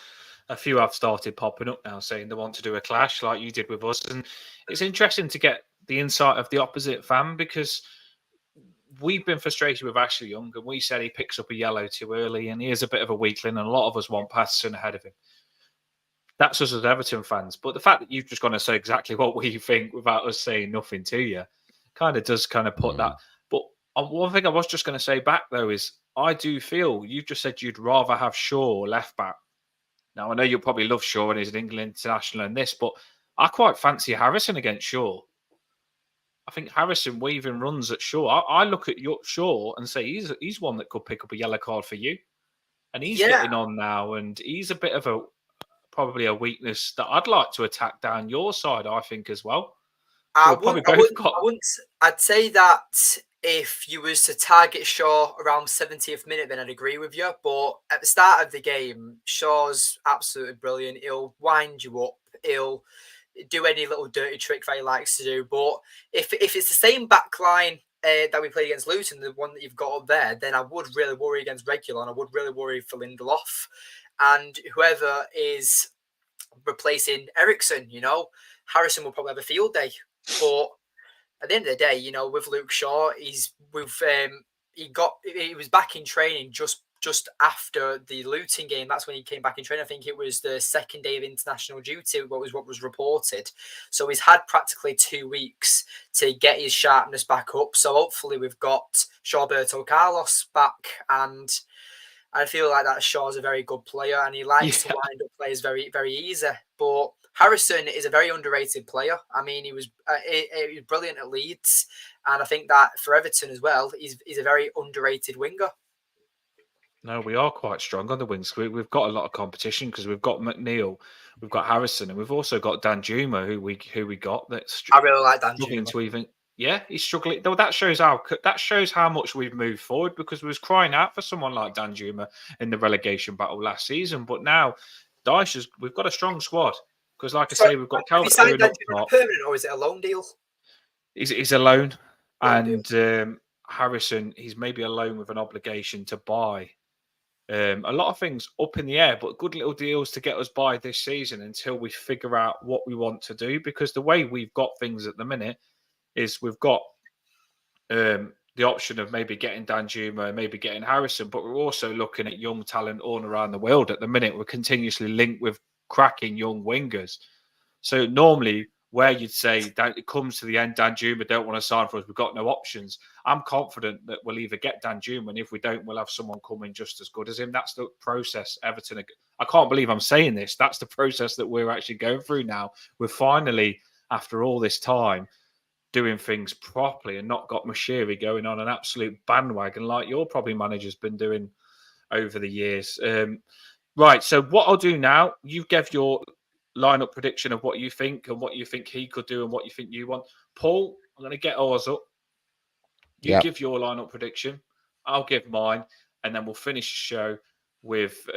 a few have started popping up now saying they want to do a clash like you did with us. And it's interesting to get the insight of the opposite fan, because we've been frustrated with Ashley Young, and we said he picks up a yellow too early and he is a bit of a weakling, and a lot of us want Patterson ahead of him. That's us as Everton fans. But the fact that you've just gone to say exactly what we think without us saying nothing to you kind of does kind of put that. But one thing I was just going to say back, though, is I do feel you've just said you'd rather have Shaw left back. Now, I know you'll probably love Shaw and he's an England international and this, but I quite fancy Harrison against Shaw. I think Harrison weaving runs at Shaw. I look at Shaw and say he's one that could pick up a yellow card for you, and he's getting on now, and he's a bit of probably a weakness that I'd like to attack down your side. I think as well. So I'd say that if you was to target Shaw around 70th minute, then I'd agree with you. But at the start of the game, Shaw's absolutely brilliant. He'll wind you up. He'll do any little dirty trick that he likes to do. But if it's the same back line that we played against Luton, the one that you've got up there, then I would really worry against Regulon. I would really worry for Lindelof and whoever is replacing Ericsson. Harrison will probably have a field day. But at the end of the day, with Luke Shaw, he was back in training just after the Luton game. That's when he came back in training. I think it was the second day of international duty, what was reported. So he's had practically 2 weeks to get his sharpness back up. So hopefully we've got Shawberto Carlos back, and I feel like that Shaw's a very good player, and he likes to wind up players very, very easy. But Harrison is a very underrated player. I mean, he was brilliant at Leeds, and I think that for Everton as well, he's a very underrated winger. No, we are quite strong on the wings. We've got a lot of competition because we've got McNeil, we've got Harrison, and we've also got Danjuma, who we got. I really like Danjuma. He's struggling. Though that shows how much we've moved forward, because we was crying out for someone like Danjuma in the relegation battle last season. But now, we've got a strong squad. Because, like I say, we've got Calvert Lewin up top. Permanent, or is it a loan deal? He's a loan, and Harrison, he's maybe a loan with an obligation to buy. A lot of things up in the air, but good little deals to get us by this season until we figure out what we want to do. Because the way we've got things at the minute is we've got the option of maybe getting Danjuma, maybe getting Harrison, but we're also looking at young talent all around the world at the minute. We're continuously linked with cracking young wingers. So normally where you'd say that it comes to the end, Danjuma don't want to sign for us, we've got no options. I'm confident that we'll either get Danjuma, and if we don't, we'll have someone coming just as good as him. That's the process Everton. I can't believe I'm saying this. That's the process that we're actually going through now. We're finally, after all this time, doing things properly and not got Mashiri going on an absolute bandwagon like your probably manager's been doing over the years. Right, so what I'll do now, you gave your lineup prediction of what you think and what you think he could do and what you think you want. Paul, I'm going to get ours up. You give your lineup prediction. I'll give mine, and then we'll finish the show with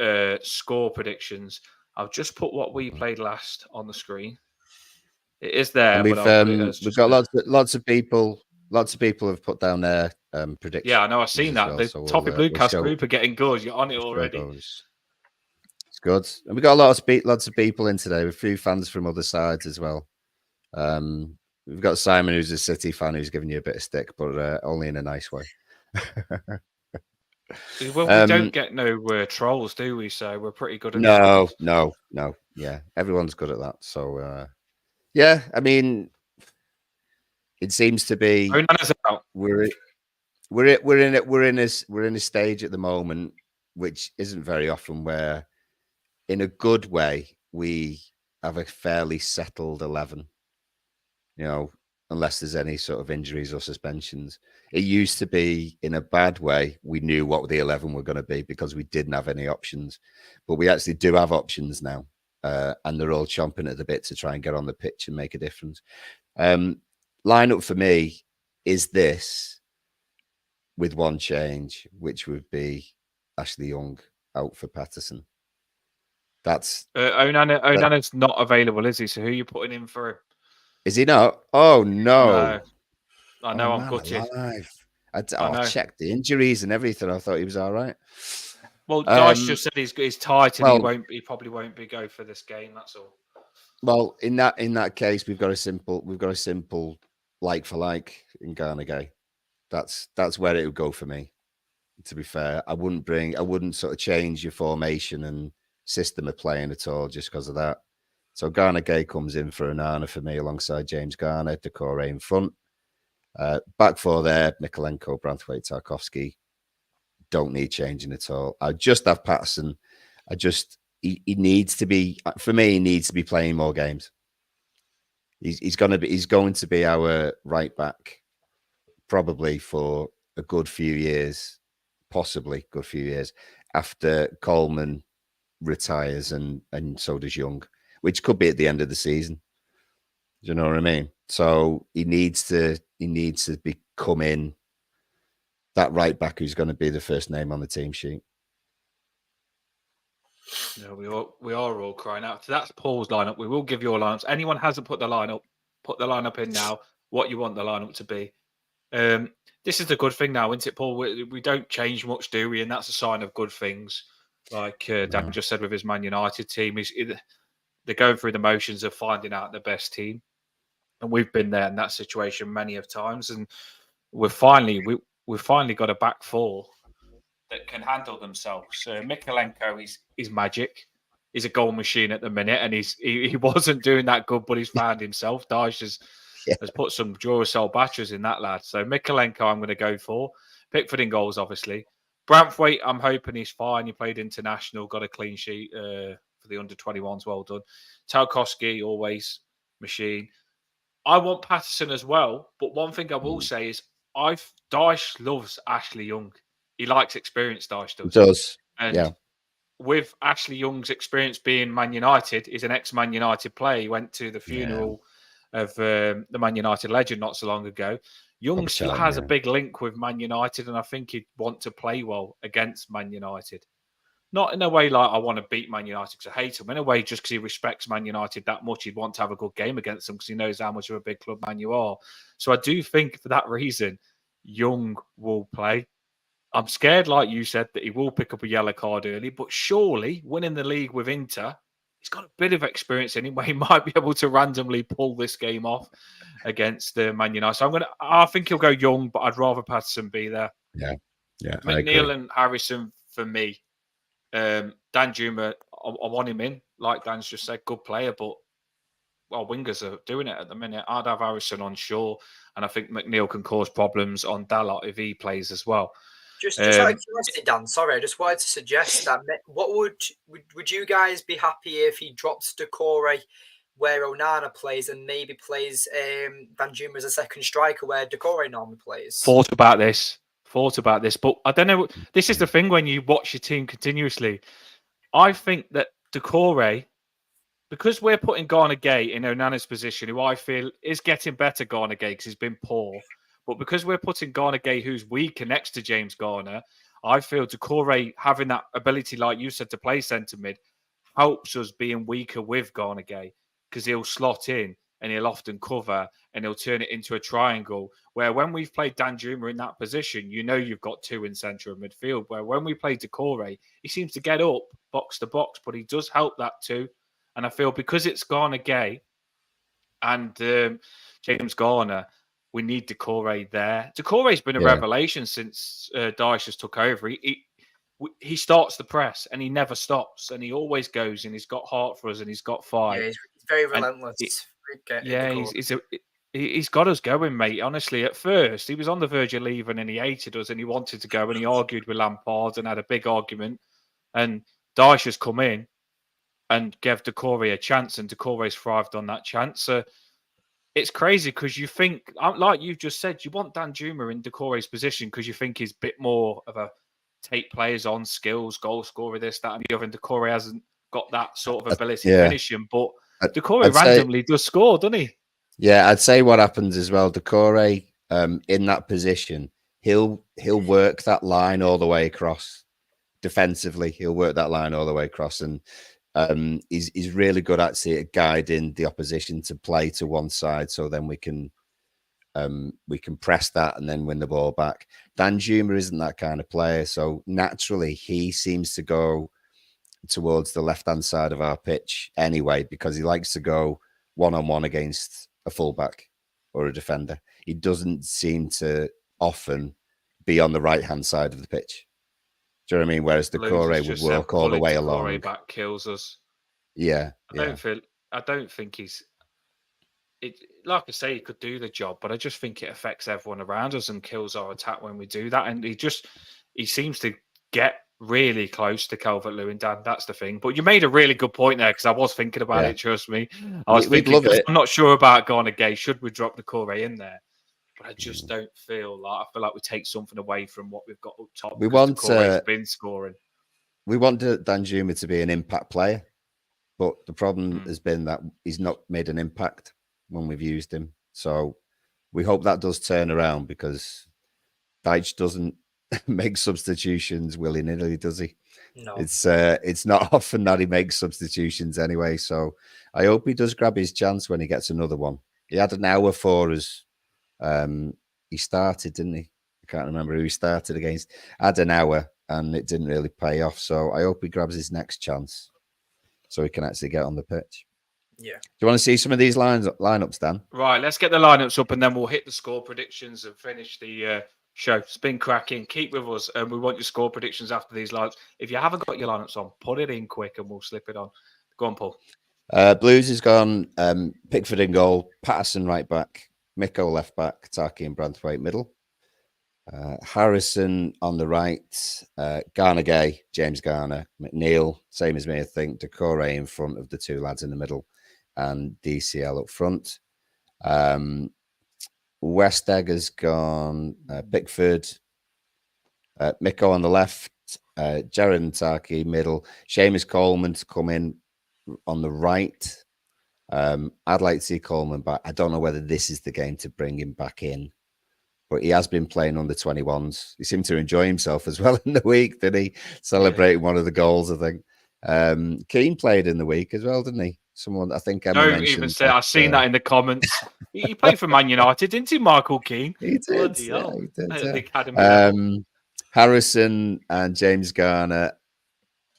score predictions. I'll just put what we played last on the screen. It is there. And we've got lots of people. Lots of people have put down their predictions. Yeah, I know. I've seen that. Well, the Toffee Bluecast group are getting good. You're on it already. It's good. And we got lots of people in today, with a few fans from other sides as well. We've got Simon, who's a City fan, who's giving you a bit of stick, but only in a nice way. Well, we don't get no trolls, do we? So we're pretty good at No. Yeah, everyone's good at that. So, yeah, I mean, it seems to be we're in a stage at the moment which isn't very often, where in a good way we have a fairly settled 11, unless there's any sort of injuries or suspensions. It used to be, in a bad way, we knew what the 11 were going to be because we didn't have any options, but we actually do have options now, and they're all chomping at the bit to try and get on the pitch and make a difference. Lineup for me is this, with one change, which would be Ashley Young out for Patterson. That's Onana's not available, is he? So who are you putting in for him? Is he not? Oh no! I know. I'm gutted. I checked the injuries and everything. I thought he was all right. Well, Dice just said he's tight and he probably won't be go for this game. That's all. Well, in that case, we've got a simple like for like in Garnagay. That's where it would go for me. To be fair, I wouldn't sort of change your formation and system of playing at all just because of that. So Garnagay comes in for Onana for me alongside James Garner, Decore in front. Back four there, Mikolenko, Branthwaite, Tarkovsky. Don't need changing at all. I just have Patterson. He needs to be, for me, he needs to be playing more games. He's going to be our right back probably for a good few years, possibly good few years after Coleman retires and so does Young, which could be at the end of the season. Do you know what I mean? So he needs to become in that right back who's going to be the first name on the team sheet. Yeah, we are all crying out. So that's Paul's lineup. We will give your lineups. Anyone hasn't put the lineup in now. What you want the lineup to be. This is the good thing now, isn't it, Paul? We don't change much, do we? And that's a sign of good things. Like Dan just said with his Man United team, they're going through the motions of finding out the best team, and we've been there in that situation many of times. And we've finally got a back four that can handle themselves. Mikalenko is magic. He's a goal machine at the minute, and he wasn't doing that good, but he's found himself. Dyche has put some Duracell batteries in that lad. So Mikalenko, I'm going to go for. Pickford in goals, obviously. Branthwaite, I'm hoping he's fine. He played international, got a clean sheet for the under-21s. Well done. Tarkowski, always machine. I want Patterson as well, but one thing I will say is Dyche loves Ashley Young. He likes experience, Dyche does. He does. And with Ashley Young's experience being Man United, he's an ex-Man United player. He went to the funeral of the Man United legend not so long ago. Young still has a big link with Man United, and I think he'd want to play well against Man United. Not in a way like I want to beat Man United because I hate him. In a way, just because he respects Man United that much, he'd want to have a good game against them because he knows how much of a big club man you are. So I do think for that reason, Young will play. I'm scared, like you said, that he will pick up a yellow card early, but surely winning the league with Inter, he's got a bit of experience anyway. He might be able to randomly pull this game off against Man United. So I think he'll go Young, but I'd rather Patterson be there. Yeah. McNeil and Harrison for me. Dan Juma, I want him in. Like Dan's just said, good player, but wingers are doing it at the minute. I'd have Harrison on sure, and I think McNeil can cause problems on Dalot if he plays as well. Just out of curiosity, Dan. Sorry, I just wanted to suggest that. What would you guys be happy if he drops Decore where Onana plays and maybe plays Danjuma as a second striker where Decore normally plays? Thought about this, but I don't know. This is the thing when you watch your team continuously. I think that Decore, because we're putting Garner Gay in Onana's position, who I feel is getting better, Garner Gay, because he's been poor. But because we're putting Garner Gay, who's weaker, next to James Garner, I feel Decore having that ability, like you said, to play centre mid, helps us being weaker with Garner Gay because he'll slot in and he'll often cover and he'll turn it into a triangle. Where when we've played Danjuma in that position, you know you've got two in centre of midfield. Where when we play Decore, he seems to get up box to box, but he does help that too. And I feel because it's Garner Gay and James Garner, we need Decore there. Decore's been a revelation since Dyche has took over. He starts the press and he never stops and he always goes and he's got heart for us and he's got fight. Yeah, he's very relentless. He's got us going, mate. Honestly, at first he was on the verge of leaving and he hated us and he wanted to go and he argued with Lampard and had a big argument. And Dyche has come in and gave Decore a chance and Decore's thrived on that chance. So it's crazy because you think, like you've just said, you want Danjuma in Decore's position because you think he's a bit more of a take players on, skills, goal scorer, this, that, and the other. And Decore hasn't got that sort of ability to finish him. But Decore randomly does score, doesn't he? Yeah, I'd say what happens as well, Decore in that position, he'll work that line all the way across. Defensively, he'll work that line all the way across. And he's really good at guiding the opposition to play to one side, so then we can press that and then win the ball back. Danjuma isn't that kind of player, so naturally he seems to go towards the left-hand side of our pitch anyway because he likes to go one-on-one against a fullback or a defender. He doesn't seem to often be on the right-hand side of the pitch. Do you know what I mean? Whereas Decore would work all the way along. Back kills us. Yeah, I don't think he's. Like I say, he could do the job, but I just think it affects everyone around us and kills our attack when we do that. And he seems to get really close to Calvert-Lewin, Dan. That's the thing. But you made a really good point there because I was thinking about it. Trust me, I was We'd thinking love because it. I'm not sure about Garner Gay. Should we drop the Corey in there? But I just don't feel like we take something away from what we've got up top. We want Corey's been scoring. We want Danjuma to be an impact player, but the problem has been that he's not made an impact when we've used him. So we hope that does turn around because Deitch doesn't make substitutions willy-nilly, does he? No. It's not often that he makes substitutions anyway. So I hope he does grab his chance when he gets another one. He had an hour for us. He started, didn't he? I can't remember who he started against. Had an hour and it didn't really pay off. So I hope he grabs his next chance so he can actually get on the pitch. Yeah. Do you want to see some of these lineups, Dan? Right, let's get the lineups up and then we'll hit the score predictions and finish the show. It's been cracking. Keep with us and we want your score predictions after these lineups. If you haven't got your lineups on, put it in quick and we'll slip it on. Go on, Paul. Blues has gone Pickford in goal, Patterson right back, Miko left back, Taki and Branthwaite middle. Harrison on the right, Garner Gay, James Garner, McNeil, same as me, I think. Decore in front of the two lads in the middle, and DCL up front. West Egg has gone Pickford, Miko on the left, Jared and Taki middle, Seamus Coleman to come in on the right. I'd like to see Coleman back. I don't know whether this is the game to bring him back in. But he has been playing under 21s. He seemed to enjoy himself as well in the week, didn't he? Celebrating one of the goals, I think. Keane played in the week as well, didn't he? Someone, I think Emma mentioned. Even say, I've seen that in the comments. He played for Man United, didn't he, Michael Keane? He did. Bloody yeah, hell. he did. The academy Harrison and James Garner.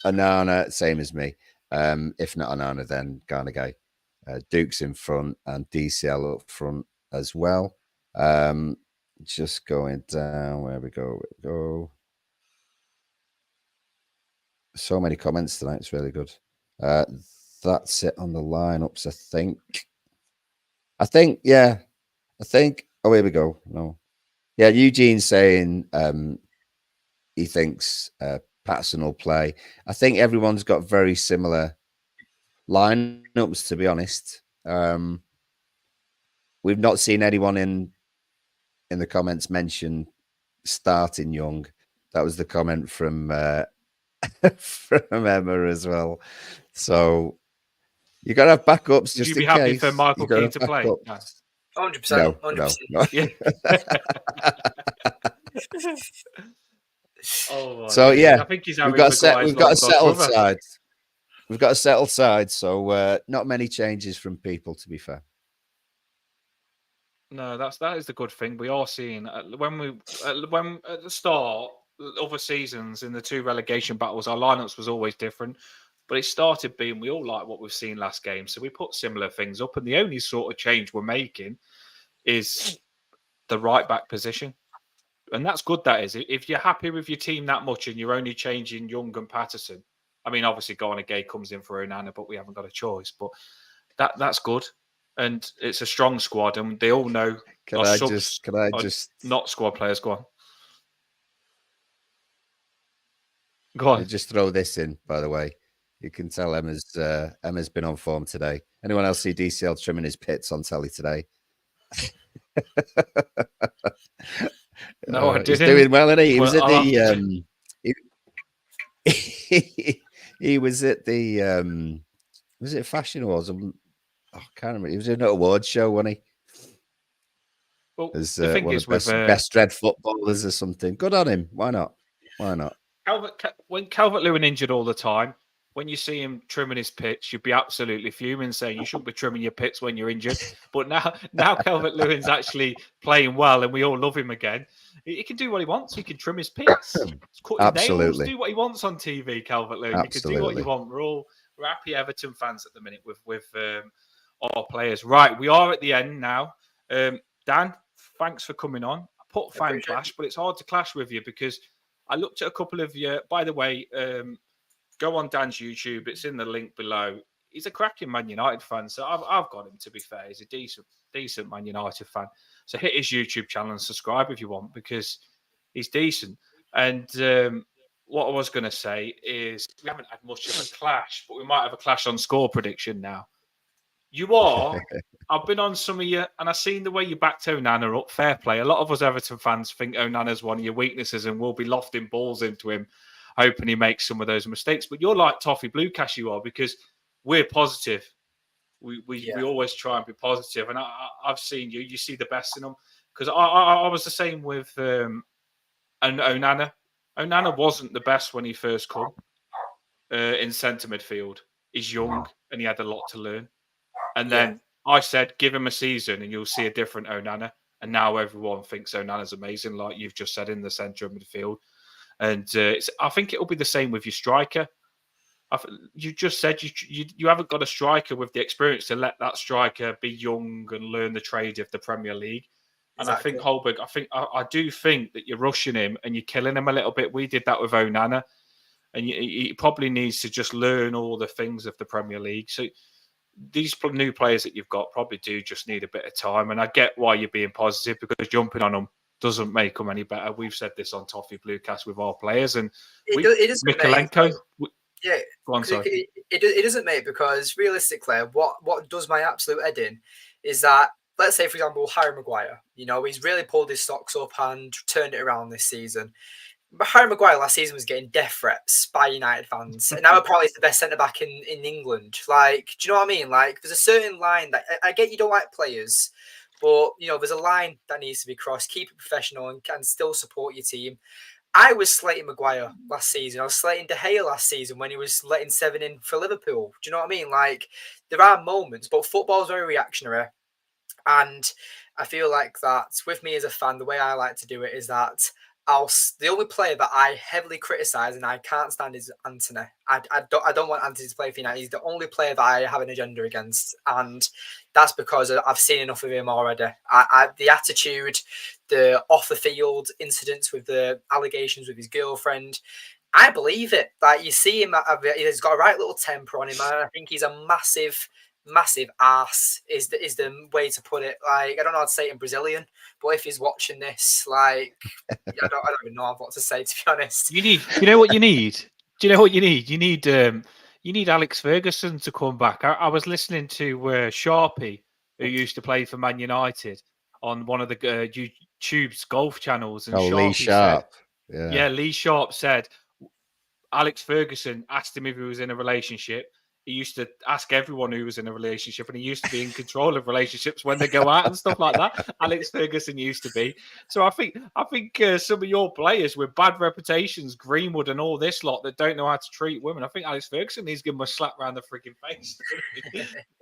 Anana, same as me. If not Anana, then Garner Gay. Duke's in front and DCL up front as well. Just going down. Where we go. So many comments tonight. It's really good. That's it on the lineups, I think. Yeah. Oh, here we go. No. Yeah, Eugene's saying he thinks Patterson will play. I think everyone's got very similar lineups, to be honest. We've not seen anyone in the comments mention starting Young. That was the comment from from Emma as well. So you got to have backups. Would just you be in happy case. for Michael Keane to play? 100%. 100%. No. Yeah. So yeah, I think he's we've got a settled side. We've got a settled side. So not many changes from people, to be fair. No, that is the good thing. We are seeing when at the start other seasons in the two relegation battles, our lineups was always different, but it started being we all like what we've seen last game, so we put similar things up, and the only sort of change we're making is the right back position, and that's good. That is, if you're happy with your team that much and you're only changing Young and Patterson. I mean, obviously, Garner Gay comes in for Onana, but we haven't got a choice. But that's good. And it's a strong squad, and they all know. Can I just not squad players? Go on. Just throw this in, by the way. You can tell Emma's been on form today. Anyone else see DCL trimming his pits on telly today? No, I didn't. He's doing well, isn't he? He was at the he was at the was it Fashion Awards? I can't remember. He was in an awards show, wasn't he? Well, as the thing one is, of the best dread footballers or something. Good on him. Why not? When Calvert-Lewin injured all the time, when you see him trimming his pits, you'd be absolutely fuming, saying you shouldn't be trimming your pits when you're injured. But now Calvert-Lewin's actually playing well, and we all love him again. He can do what he wants. He can trim his pits, cut his nails, do what he wants on TV. Calvert-Lewin, he can do what you want. We're happy Everton fans at the minute with our players. Right, we are at the end now. Dan, thanks for coming on. I put fan clash, but it's hard to clash with you because I looked at a couple of you. By the way, go on Dan's YouTube. It's in the link below. He's a cracking Man United fan, so I've got him, to be fair. He's a decent Man United fan. So hit his YouTube channel and subscribe if you want because he's decent. And what I was going to say is we haven't had much of a clash, but we might have a clash on score prediction now. You are. I've been on some of you, and I've seen the way you backed Onana up. Fair play. A lot of us Everton fans think Onana's one of your weaknesses, and we'll be lofting balls into him, hoping he makes some of those mistakes. But you're like Toffee Blue Cash, you are, because we're positive. We always try and be positive, and I've seen you. You see the best in them, because I was the same with Onana. Onana wasn't the best when he first come in centre midfield. He's young and he had a lot to learn. And then I said, give him a season and you'll see a different Onana. And now everyone thinks Onana's amazing, like you've just said, in the centre of midfield. And I think it'll be the same with your striker. You just said you haven't got a striker with the experience to let that striker be young and learn the trade of the Premier League. And exactly. I think Holberg, I do think that you're rushing him and you're killing him a little bit. We did that with Onana, and he probably needs to just learn all the things of the Premier League. So these new players that you've got probably do just need a bit of time. And I get why you're being positive, because jumping on them doesn't make them any better. We've said this on Toffee Bluecast with our players, and it doesn't Mikolenko. Go on, sorry. It doesn't, mate, because realistically, what does my absolute head in is that, let's say, for example, Harry Maguire, he's really pulled his socks up and turned it around this season. But Harry Maguire last season was getting death threats by United fans. And now apparently he's the best centre-back in England. Like, do you know what I mean? Like, there's a certain line that I get you don't like players, but, there's a line that needs to be crossed. Keep it professional and can still support your team. I was slating Maguire last season. I was slating De Gea last season when he was letting 7 in for Liverpool. Do you know what I mean? Like, there are moments, but football's very reactionary. And I feel like that with me as a fan, the way I like to do it is that the only player that I heavily criticise and I can't stand is Antony. I don't want Antony to play for United. He's the only player that I have an agenda against, and that's because I've seen enough of him already. The attitude, the off the field incidents with the allegations with his girlfriend, I believe it. Like, you see him, he's got a right little temper on him. I think he's a massive ass is the way to put it. Like, I don't know how to say it in Brazilian, but if he's watching this, like, I don't even know what to say, to be honest. You know what you need? Do you know what you need? You need Alex Ferguson to come back. I was listening to Sharpie, who used to play for Man United, on one of the YouTube's golf channels, and Lee Sharp. Said, Lee Sharp said Alex Ferguson asked him if he was in a relationship. He used to ask everyone who was in a relationship, and he used to be in control of relationships when they go out and stuff like that. Alex Ferguson used to be. So I think some of your players with bad reputations, Greenwood and all this lot, that don't know how to treat women, I think Alex Ferguson needs to give them a slap around the freaking face.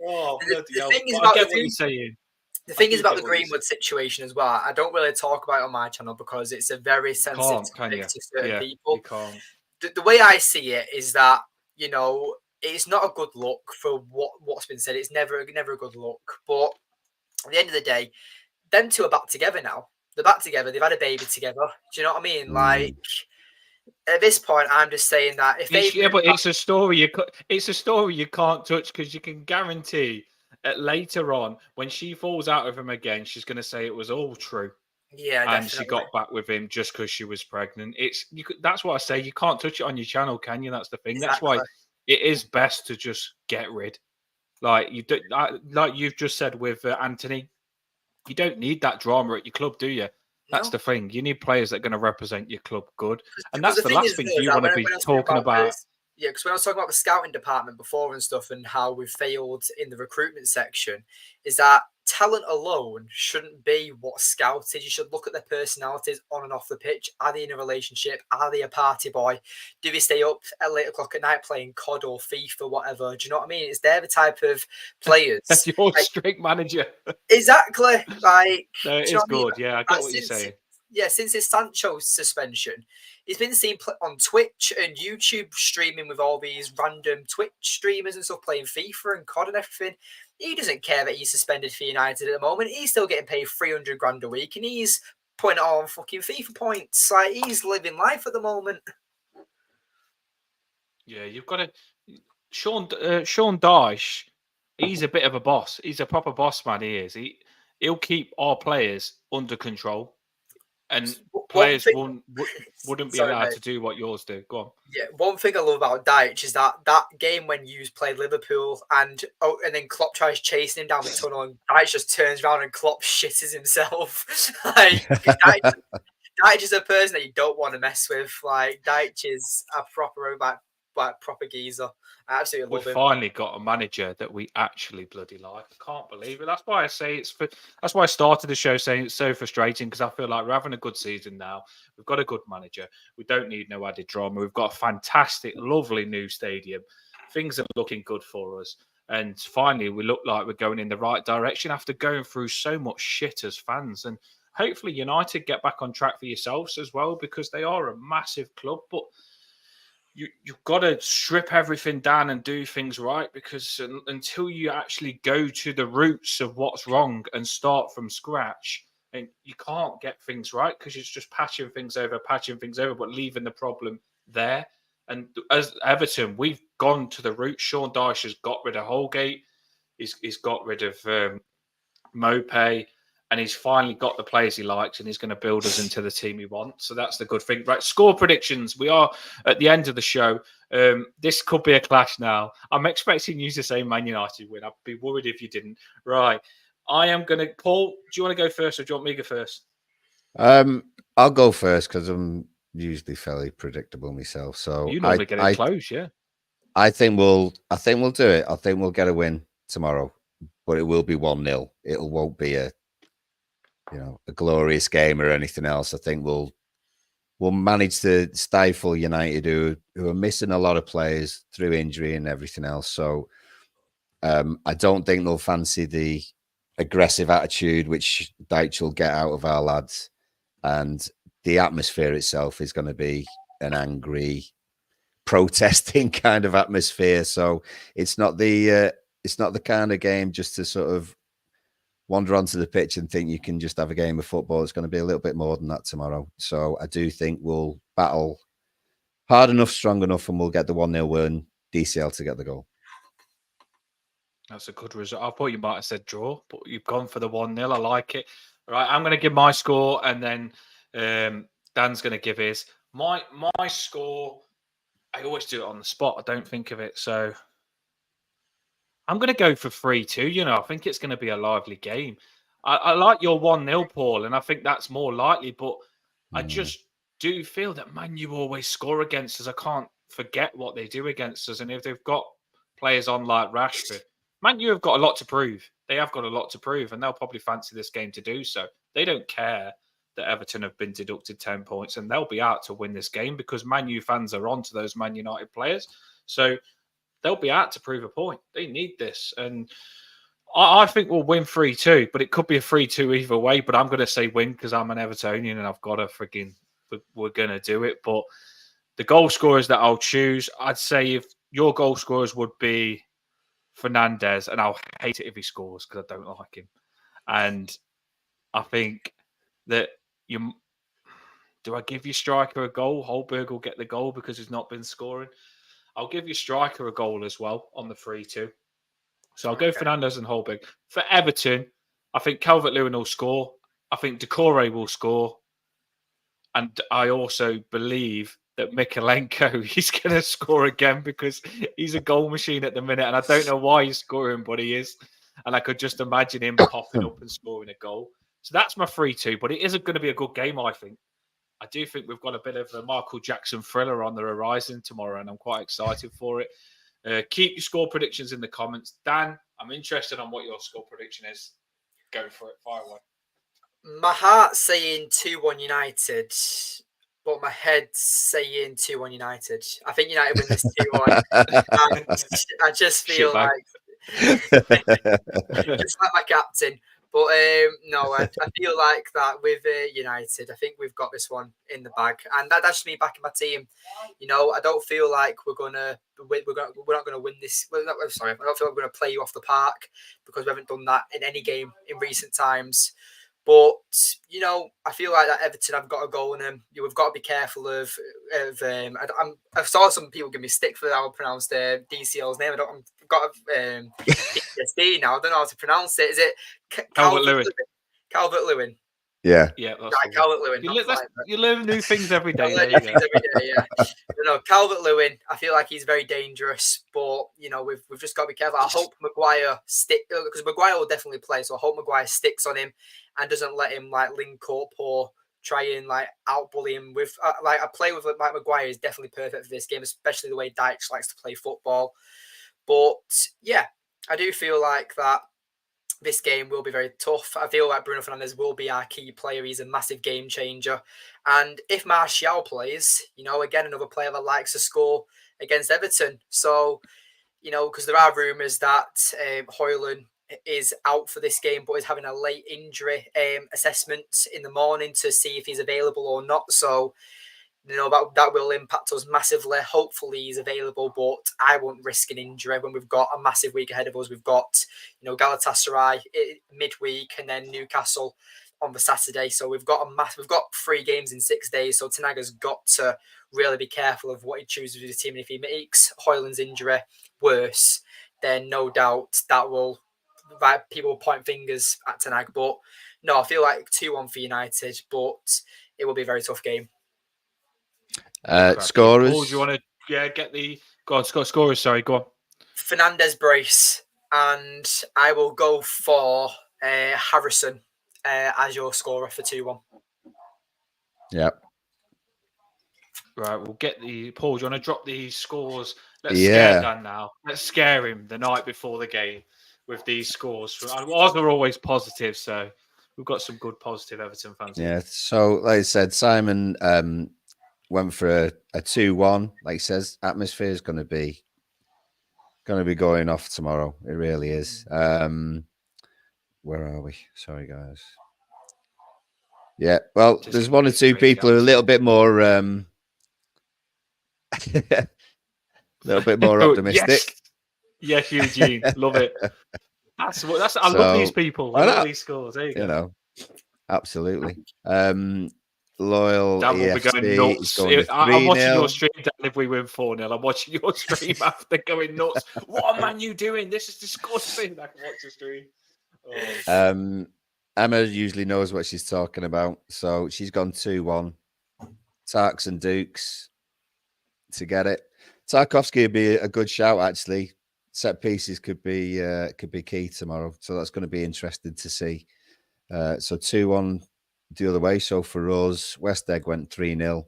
Oh, bloody hell. I get what you're saying. The thing is about the Greenwood situation as well. I don't really talk about it on my channel because it's a very sensitive topic to certain people. You can't. The way I see it is that, it's not a good look for what's been said. It's never a good look. But at the end of the day, them two are back together now. They're back together. They've had a baby together. Do you know what I mean? Like, at this point, I'm just saying that if they but it's a story. It's a story you can't touch, because you can guarantee that later on, when she falls out of him again, she's going to say it was all true. Yeah, and definitely. She got back with him just because she was pregnant. That's what I say. You can't touch it on your channel, can you? That's the thing. Exactly. That's why it is best to just get rid. Like you've just said with Anthony, you don't need that drama at your club, do you? That's the thing. You need players that are going to represent your club good, and that's the last thing you want to be talking about. Yeah, because when I was talking about the scouting department before and stuff, and how we've failed in the recruitment section, is that talent alone shouldn't be what's scouted. You should look at their personalities on and off the pitch. Are they in a relationship? Are they a party boy? Do they stay up at 8 o'clock at night playing COD or FIFA or whatever? Do you know what I mean? It's they're the type of players. That's your strict manager. Exactly. Like, no, it is good. Yeah, I get what you're saying. Yeah, since his Sancho suspension, he's been seen on Twitch and YouTube streaming with all these random Twitch streamers and stuff, playing FIFA and COD and everything. He doesn't care that he's suspended for United at the moment. He's still getting paid 300 grand a week, and he's putting it all on fucking FIFA points. Like, he's living life at the moment. Yeah, you've got to. Sean Dyche, he's a bit of a boss. He's a proper boss man. He is. He'll keep our players under control. and players wouldn't be allowed to do what yours do. Go on. Yeah, one thing I love about Dyche is that game when you played Liverpool and then Klopp tries chasing him down the tunnel and Dyche just turns around and Klopp shitters himself. Like Dyche is a person that you don't want to mess with. Like Dyche is a proper proper geezer. I absolutely love him. We've finally got a manager that we actually bloody like. I can't believe it. That's why I say that's why I started the show saying it's so frustrating, because I feel like we're having a good season now. We've got a good manager. We don't need no added drama. We've got a fantastic, lovely new stadium. Things are looking good for us. And finally, we look like we're going in the right direction after going through so much shit as fans. And hopefully United get back on track for yourselves as well, because they are a massive club. But you've got to strip everything down and do things right, because until you actually go to the roots of what's wrong and start from scratch, and you can't get things right, because it's just patching things over, but leaving the problem there. And as Everton, we've gone to the roots. Sean Dyche has got rid of Holgate. He's got rid of Mopé. And he's finally got the players he likes, and he's going to build us into the team he wants. So that's the good thing. Right, score predictions. We are at the end of the show. This could be a clash now. I'm expecting you to say Man United win. I'd be worried if you didn't. Right. I am going to... Paul, do you want to go first, or do you want me to go first? I'll go first, because I'm usually fairly predictable myself. So you normally get it close, yeah. I think we'll do it. I think we'll get a win tomorrow, but it will be 1-0. It won't be a glorious game or anything else. I think we'll manage to stifle United, who are missing a lot of players through injury and everything else. So I don't think they'll fancy the aggressive attitude which Dyche will get out of our lads, and the atmosphere itself is going to be an angry, protesting kind of atmosphere. So it's not the kind of game just to sort of wander onto the pitch and think you can just have a game of football. It's going to be a little bit more than that tomorrow. So I do think we'll battle hard enough, strong enough, and we'll get the 1-0 win. DCL to get the goal. That's a good result. I thought you might have said draw, but you've gone for the 1-0. I like it. All right, I'm going to give my score, and then Dan's going to give his. My score, I always do it on the spot. I don't think of it. So I'm going to go for 3-2. I think it's going to be a lively game. I like your 1-0, Paul, and I think that's more likely. But I just do feel that Man U always score against us. I can't forget what they do against us. And if they've got players on like Rashford, Man U have got a lot to prove. They have got a lot to prove, and they'll probably fancy this game to do so. They don't care that Everton have been deducted 10 points, and they'll be out to win this game, because Man U fans are on to those Man United players. So they'll be out to prove a point. They need this. And I think we'll win 3-2, but it could be a 3-2 either way. But I'm going to say win, because I'm an Evertonian and I've got to we're going to do it. But the goal scorers that I'll choose, I'd say if your goal scorers would be Fernandes, and I'll hate it if he scores because I don't like him. And I think that do I give your striker a goal? Holberg will get the goal because he's not been scoring. I'll give your striker a goal as well on the 3-2. So I'll go Fernandes and Holberg. For Everton, I think Calvert-Lewin will score. I think Decore will score. And I also believe that Mykolenko, he's going to score again, because he's a goal machine at the minute. And I don't know why he's scoring, but he is. And I could just imagine him popping up and scoring a goal. So that's my 3-2. But it isn't going to be a good game, I think. I do think we've got a bit of a Michael Jackson thriller on the horizon tomorrow, and I'm quite excited for it. Keep your score predictions in the comments. Dan, I'm interested on what your score prediction is. Go for it. Fire away. My heart's saying 2-1 United, but my head's saying 2-1 United. I think United win this 2-1. I just feel like just like my captain. But no, I feel like that with United, I think we've got this one in the bag, and that's just me backing my team. I don't feel like we're not going to win this. I don't feel like we're going to play you off the park, because we haven't done that in any game in recent times. But I feel like that Everton have got a goal in them. We've got to be careful of. I saw some people give me stick for how I pronounced DCL's name. I've got PTSD now. I don't know how to pronounce it. Is it Calvert-Lewin? Calvert-Lewin. Yeah. Yeah, that's Right, Calvert-Lewin. you learn new things every day. I learn There new you things go. every day. Yeah. Calvert-Lewin. I feel like he's very dangerous, but we've just got to be careful. I hope Maguire because Maguire will definitely play. So I hope Maguire sticks on him and doesn't let him like link up or try and like outbully him with like a play with like Maguire is definitely perfect for this game, especially the way Dyche likes to play football. But yeah, I do feel like that this game will be very tough. I feel like Bruno Fernandes will be our key player. He's a massive game changer. And if Martial plays, again, another player that likes to score against Everton. So, because there are rumours that Højlund is out for this game, but is having a late injury assessment in the morning to see if he's available or not. So, that will impact us massively. Hopefully he's available, but I won't risk an injury when we've got a massive week ahead of us. We've got, Galatasaray midweek and then Newcastle on the Saturday. So we've got 3 games in 6 days. So Tanaga's got to really be careful of what he chooses with his team. And if he makes Højlund's injury worse, then no doubt that will people will point fingers at Tanag. But no, I feel like 2-1 for United, but it will be a very tough game. Scorers. Paul, do you want to get the scorers? Sorry, go on. Fernandes brace, and I will go for Harrison as your scorer for 2-1. Yeah. Right, we'll get the Paul. Do you want to drop the scores? Let's scare Dan now. Let's scare him the night before the game with these scores. Ours are always positive, so we've got some good positive Everton fans. Yeah. So, like I said, Simon went for a 2-1. Like he says, atmosphere is going to be going off tomorrow. It really is. Where are we? Sorry, guys. Yeah. Well, Just there's one or two people who are a little bit more optimistic. Yes, Eugene. Love it. That's I love these people. I love these scores. There you go. Absolutely. Loyal Dan will be going nuts. I'm watching your stream, Dan, if we win 4-0. I'm watching your stream after going nuts. What are Man U doing? This is disgusting. I can watch the stream. Oh. Emma usually knows what she's talking about. So she's gone 2-1. Tarks and Dukes to get it. Tarkovsky would be a good shout, actually. Set pieces could be key tomorrow. So that's going to be interesting to see. So 2-1 the other way. So for us, West Egg went 3-0.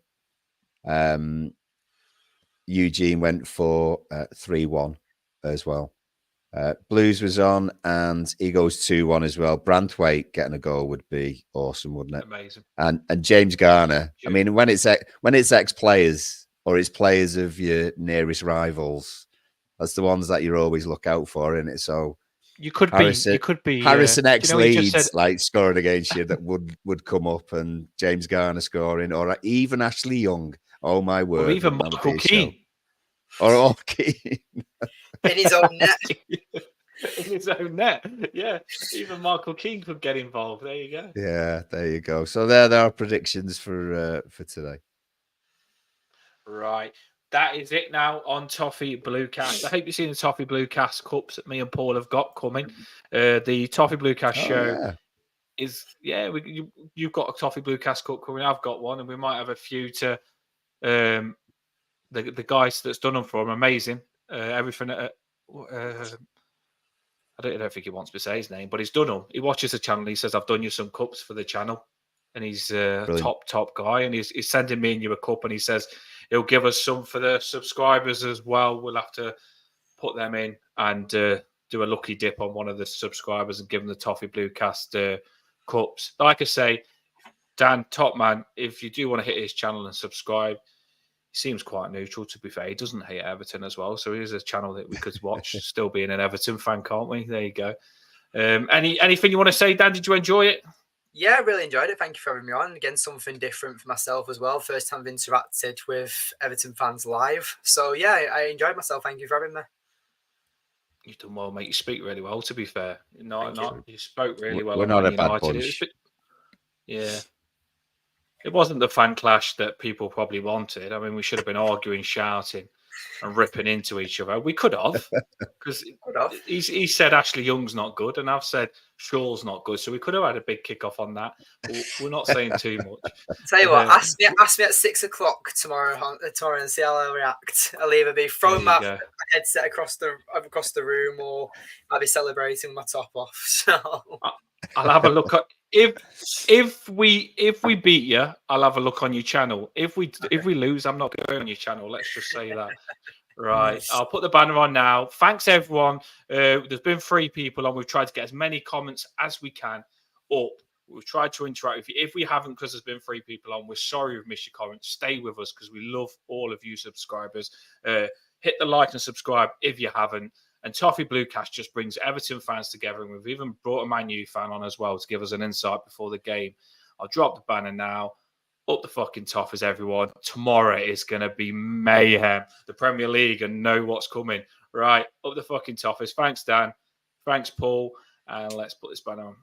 Eugene went for 3-1 as well. Blues was on, and he goes 2-1 as well. Branthwaite getting a goal would be awesome, wouldn't it? Amazing. And James Garner. Sure. I mean, when it's ex-players or it's players of your nearest rivals, that's the ones that you always look out for, isn't it? So you could be Harrison ex-Leeds like scoring against you that would come up, and James Garner scoring, or even Ashley Young. Oh my word! Or even Michael Keane. Or Keane. In his own net. In his own net. Yeah. Even Michael Keane could get involved. There you go. Yeah, there you go. So there are predictions for today. Right. That is it now on Toffee Bluecast. I hope you've seen the Toffee Bluecast cups that me and Paul have got coming. The Toffee Bluecast show is you've got a Toffee Bluecast cup coming. I've got one, and we might have a few to the guys that's done them for them. Amazing. Everything. I don't think he wants to say his name, but he's done them. He watches the channel. He says, "I've done you some cups for the channel," and he's a top guy. And he's sending me and you a cup, and he says he'll give us some for the subscribers as well. We'll have to put them in and do a lucky dip on one of the subscribers and give them the Toffee Bluecast cups. Like I say, Dan, top man, if you do want to hit his channel and subscribe. He seems quite neutral, to be fair. He doesn't hate Everton as well. So here's a channel that we could watch, still being an Everton fan, can't we? There you go. Anything you want to say, Dan? Did you enjoy it? Yeah, I really enjoyed it. Thank you for having me on. Again, something different for myself as well. First time I've interacted with Everton fans live. So, yeah, I enjoyed myself. Thank you for having me. You've done well, mate. You speak really well, to be fair. You spoke really well. We're not a bad bunch. Yeah. It wasn't the fan clash that people probably wanted. I mean, we should have been arguing, shouting. and ripping into each other. We could have, because he said Ashley Young's not good, and I've said Shaw's not good. So we could have had a big kickoff on that. We're not saying too much. Tell you what, ask me at 6 o'clock tomorrow and see how I react. I'll either be throwing my headset across the room, or I'll be celebrating my top off. So I'll have a look at if we beat you, I'll have a look on your channel. If we lose, I'm not going on your channel. Let's just say that. Right, I'll put the banner on now. Thanks everyone. There's been 3 people on. We've tried to get as many comments as we can up. We've tried to interact with you. If we haven't, because there's been 3 people on, we're sorry we've missed your comments. Stay with us because we love all of you subscribers. Hit the like and subscribe if you haven't. And Toffee Bluecast just brings Everton fans together, and we've even brought a Man U fan on as well to give us an insight before the game. I'll drop the banner now. Up the fucking Toffees, everyone. Tomorrow is going to be mayhem. The Premier League and know what's coming. Right, up the fucking Toffees. Thanks, Dan. Thanks, Paul. And let's put this banner on.